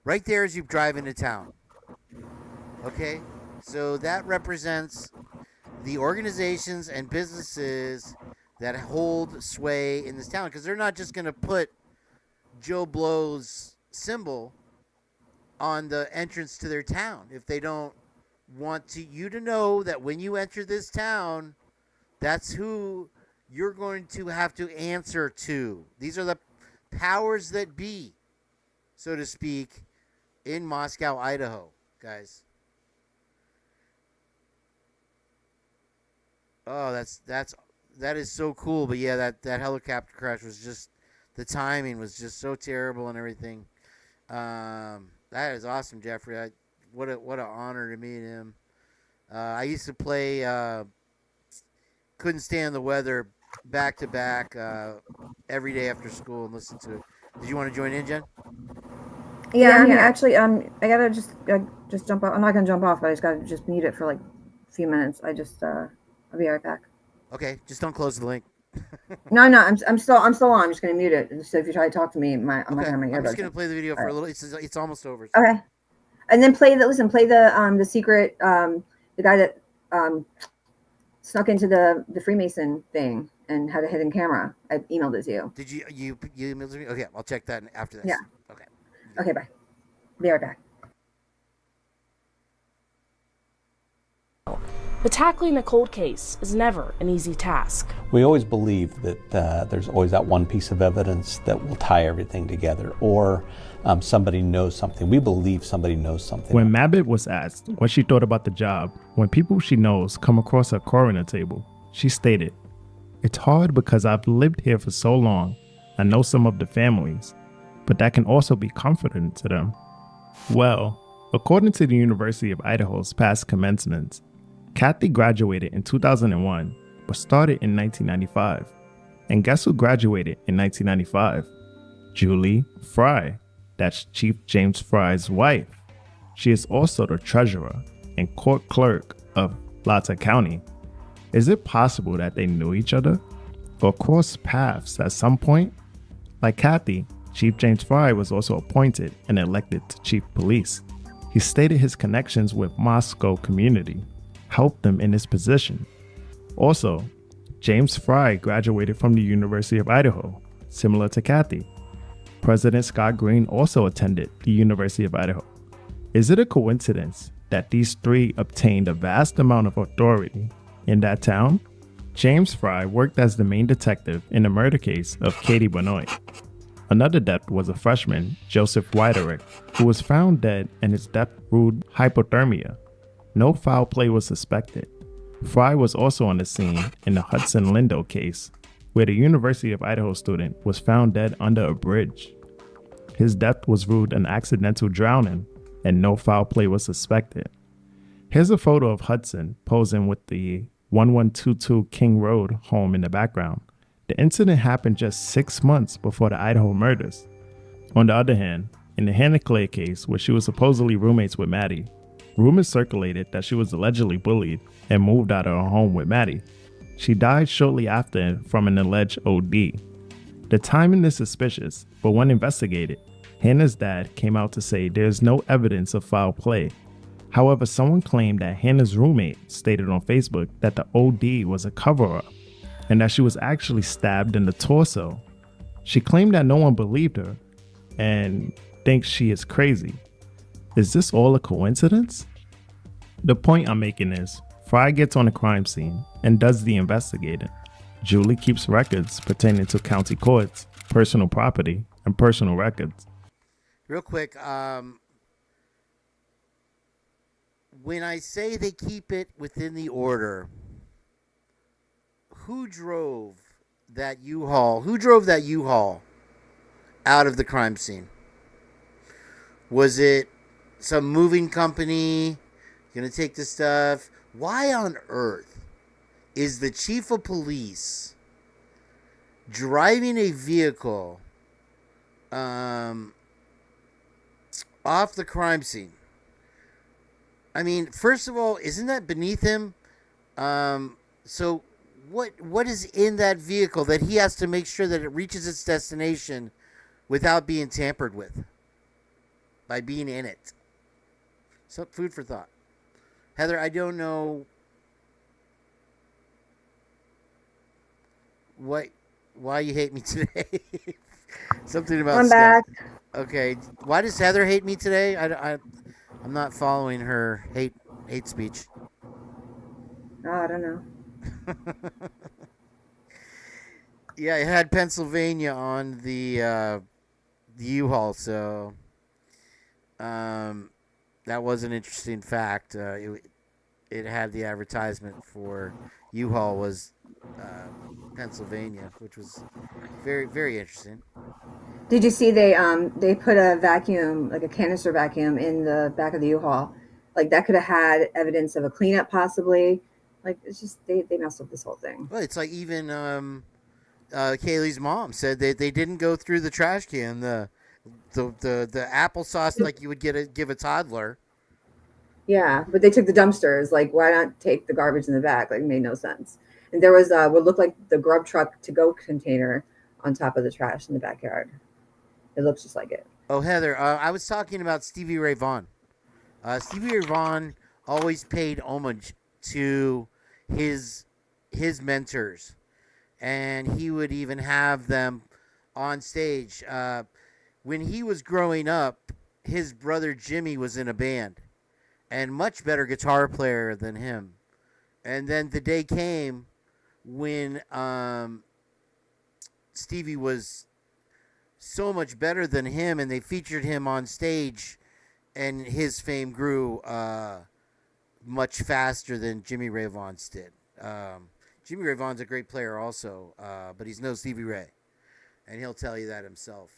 Right there as you drive into town. Okay, so that represents the organizations and businesses that hold sway in this town, because they're not just going to put Joe Blow's symbol on the entrance to their town if they don't want you to know that when you enter this town, that's who you're going to have to answer to. These are the powers that be, so to speak, in Moscow, Idaho, guys. Oh, that is so cool. But yeah, that helicopter crash was just, the timing was just so terrible and everything. That is awesome, Jeffrey. What an honor to meet him. I used to play Couldn't Stand the Weather back to back every day after school and listen to it. Did you want to join in, Jen? Yeah, I'm here. Actually, I gotta just jump off. I'm not gonna jump off, but I just gotta just mute it for like a few minutes. I'll be right back. Okay, just don't close the link. No, I'm still on. I'm just gonna mute it. So if you try to talk to me, I'm not gonna have my earbuds. I'm just gonna play the video for a little. It's almost over. So. Okay, and then play the secret, the guy that snuck into the Freemason thing and had a hidden camera. I emailed it to you. Did you emailed it to me? Okay, I'll check that after this. Yeah. Okay. Okay, bye. Be right back. But tackling a cold case is never an easy task. We always believe that there's always that one piece of evidence that will tie everything together, or somebody knows something. We believe somebody knows something. When Mabit was asked what she thought about the job, when people she knows come across her coroner table, she stated, "It's hard because I've lived here for so long. I know some of the families, but that can also be comforting to them." Well, according to the University of Idaho's past commencements, Kathy graduated in 2001, but started in 1995. And guess who graduated in 1995? Julie Fry. That's Chief James Fry's wife. She is also the treasurer and court clerk of Latah County. Is it possible that they knew each other or crossed paths at some point? Like Kathy, Chief James Fry was also appointed and elected to chief police. He stated his connections with Moscow community helped him in his position. Also, James Fry graduated from the University of Idaho, similar to Kathy. President Scott Green also attended the University of Idaho. Is it a coincidence that these three obtained a vast amount of authority in that town? James Fry worked as the main detective in the murder case of Katie Benoit. Another death was a freshman, Joseph Widerick, who was found dead and his death proved hypothermia. No foul play was suspected. Fry was also on the scene in the Hudson Lindow case, where the University of Idaho student was found dead under a bridge. His death was ruled an accidental drowning, and no foul play was suspected. Here's a photo of Hudson posing with the 1122 King Road home in the background. The incident happened just 6 months before the Idaho murders. On the other hand, in the Hannah Clay case, where she was supposedly roommates with Maddie, rumors circulated that she was allegedly bullied and moved out of her home with Maddie. she died shortly after from an alleged OD. The timing is suspicious, but when investigated, Hannah's dad came out to say there's no evidence of foul play. However, someone claimed that Hannah's roommate stated on Facebook that the OD was a cover-up and that she was actually stabbed in the torso. She claimed that no one believed her and thinks she is crazy. Is this all a coincidence? The point I'm making is, Fry gets on the crime scene and does the investigating. Julie keeps records pertaining to county courts, personal property, and personal records. Real quick, when I say they keep it within the order, who drove that U-Haul? Who drove that U-Haul out of the crime scene? Was it some moving company gonna take the stuff? Why on earth is the chief of police driving a vehicle off the crime scene? I mean, first of all, isn't that beneath him? So what is in that vehicle that he has to make sure that it reaches its destination without being tampered with by being in it? So, food for thought. Heather, I don't know why you hate me today. Something about I'm Scott. back. Okay, why does Heather hate me today? I'm not following her hate speech. Oh, I don't know. Yeah, it had Pennsylvania on the U-Haul, so that was an interesting fact. It had the advertisement for U-Haul was Pennsylvania, which was very, very interesting. Did you see they put a vacuum, like a canister vacuum, in the back of the U-Haul? Like that could have had evidence of a cleanup, possibly. Like it's just they messed up this whole thing. Well, it's like even Kaylee's mom said that they didn't go through the trash can, the applesauce like you would give a toddler. Yeah, but they took the dumpsters. Like, why not take the garbage in the back? Like, it made no sense. And there was what looked like the grub truck to-go container on top of the trash in the backyard. It looks just like it. Oh, Heather, I was talking about Stevie Ray Vaughan. Stevie Ray Vaughan always paid homage to his mentors, and he would even have them on stage. When he was growing up, his brother Jimmy was in a band, and much better guitar player than him. And then the day came when Stevie was so much better than him, and they featured him on stage, and his fame grew much faster than Jimmy Ray Vaughan's did. Jimmy Ray Vaughan's a great player also, but he's no Stevie Ray, and he'll tell you that himself.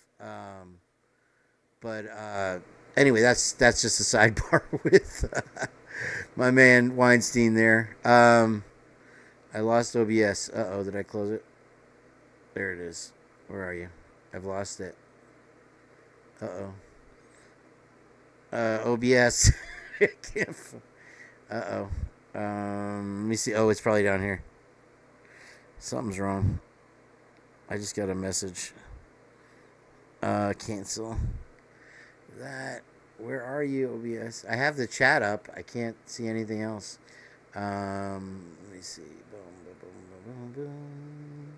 But anyway, that's just a sidebar with my man Weinstein there. I lost OBS. Uh-oh, did I close it? There it is. Where are you? I've lost it. Uh-oh. OBS. Uh-oh. Let me see. Oh, it's probably down here. Something's wrong. I just got a message. Cancel. That. Where are you, OBS? I have the chat up. I can't see anything else. Let me see. Boom, boom, boom, boom, boom.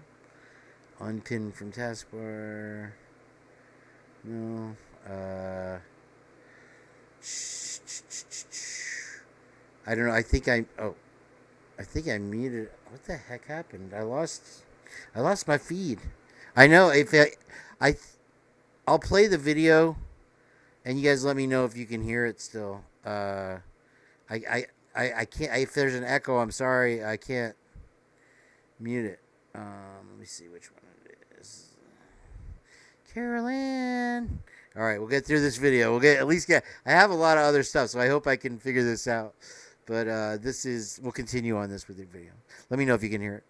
Unpin from taskbar. No. I don't know. I think I muted. What the heck happened? I lost my feed. I know. If I'll play the video, and you guys let me know if you can hear it still. I can't. If there's an echo, I'm sorry. I can't mute it. Let me see which one it is. Carolyn. All right, we'll get through this video. I have a lot of other stuff, so I hope I can figure this out. But we'll continue on this with the video. Let me know if you can hear it.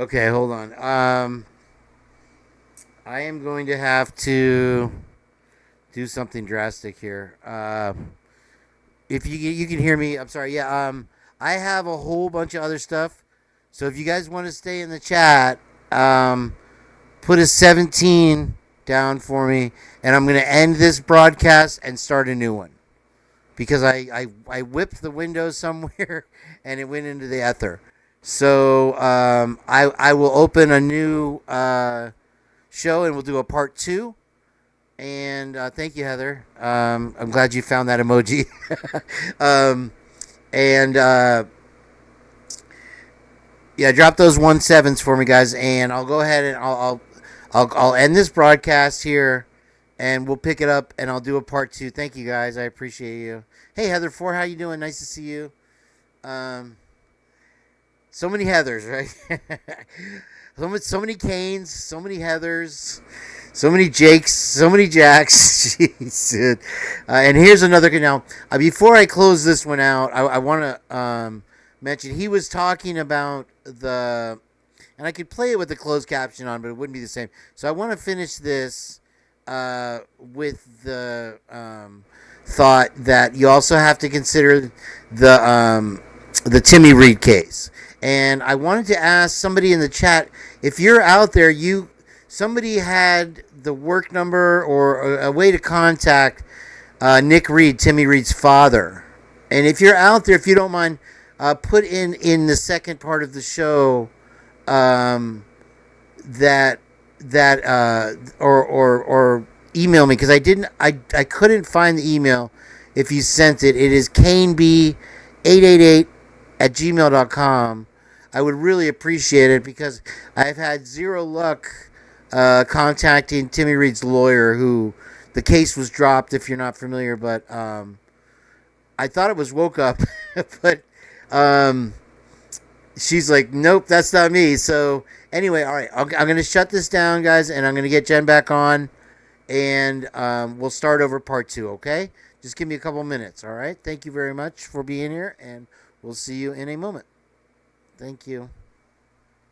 Okay, hold on. I am going to have to do something drastic here. If you can hear me, I'm sorry. Yeah. I have a whole bunch of other stuff. So if you guys want to stay in the chat, put a 17 down for me, and I'm going to end this broadcast and start a new one because I whipped the window somewhere and it went into the ether. So I will open a new show and we'll do a part 2. And thank you, Heather. I'm glad you found that emoji. Yeah, drop those 17s for me, guys, and I'll go ahead and I'll end this broadcast here, and we'll pick it up, and I'll do a part 2. Thank you, guys. I appreciate you. Hey, Heather 4, how you doing? Nice to see you. So many Heathers, right? so many Kanes, so many Heathers, so many Jakes, so many Jacks. Jeez. And here's another. Now, before I close this one out, I want to mention he was talking about and I could play it with the closed caption on, but it wouldn't be the same. So I want to finish this with the thought that you also have to consider the Timmy Reed case. And I wanted to ask somebody in the chat, if you're out there, somebody had the work number or a way to contact Nick Reed, Timmy Reed's father. And if you're out there, if you don't mind, put in the second part of the show or email me, because I couldn't find the email. If you sent it, it is kaneb888@gmail.com. I would really appreciate it because I've had zero luck contacting Timmy Reed's lawyer, who the case was dropped, if you're not familiar, but I thought it was Woke Up, but she's like, nope, that's not me. So anyway, all right, I'm going to shut this down, guys, and I'm going to get Jen back on, and we'll start over part 2, okay? Just give me a couple minutes, all right? Thank you very much for being here, and we'll see you in a moment. Thank you.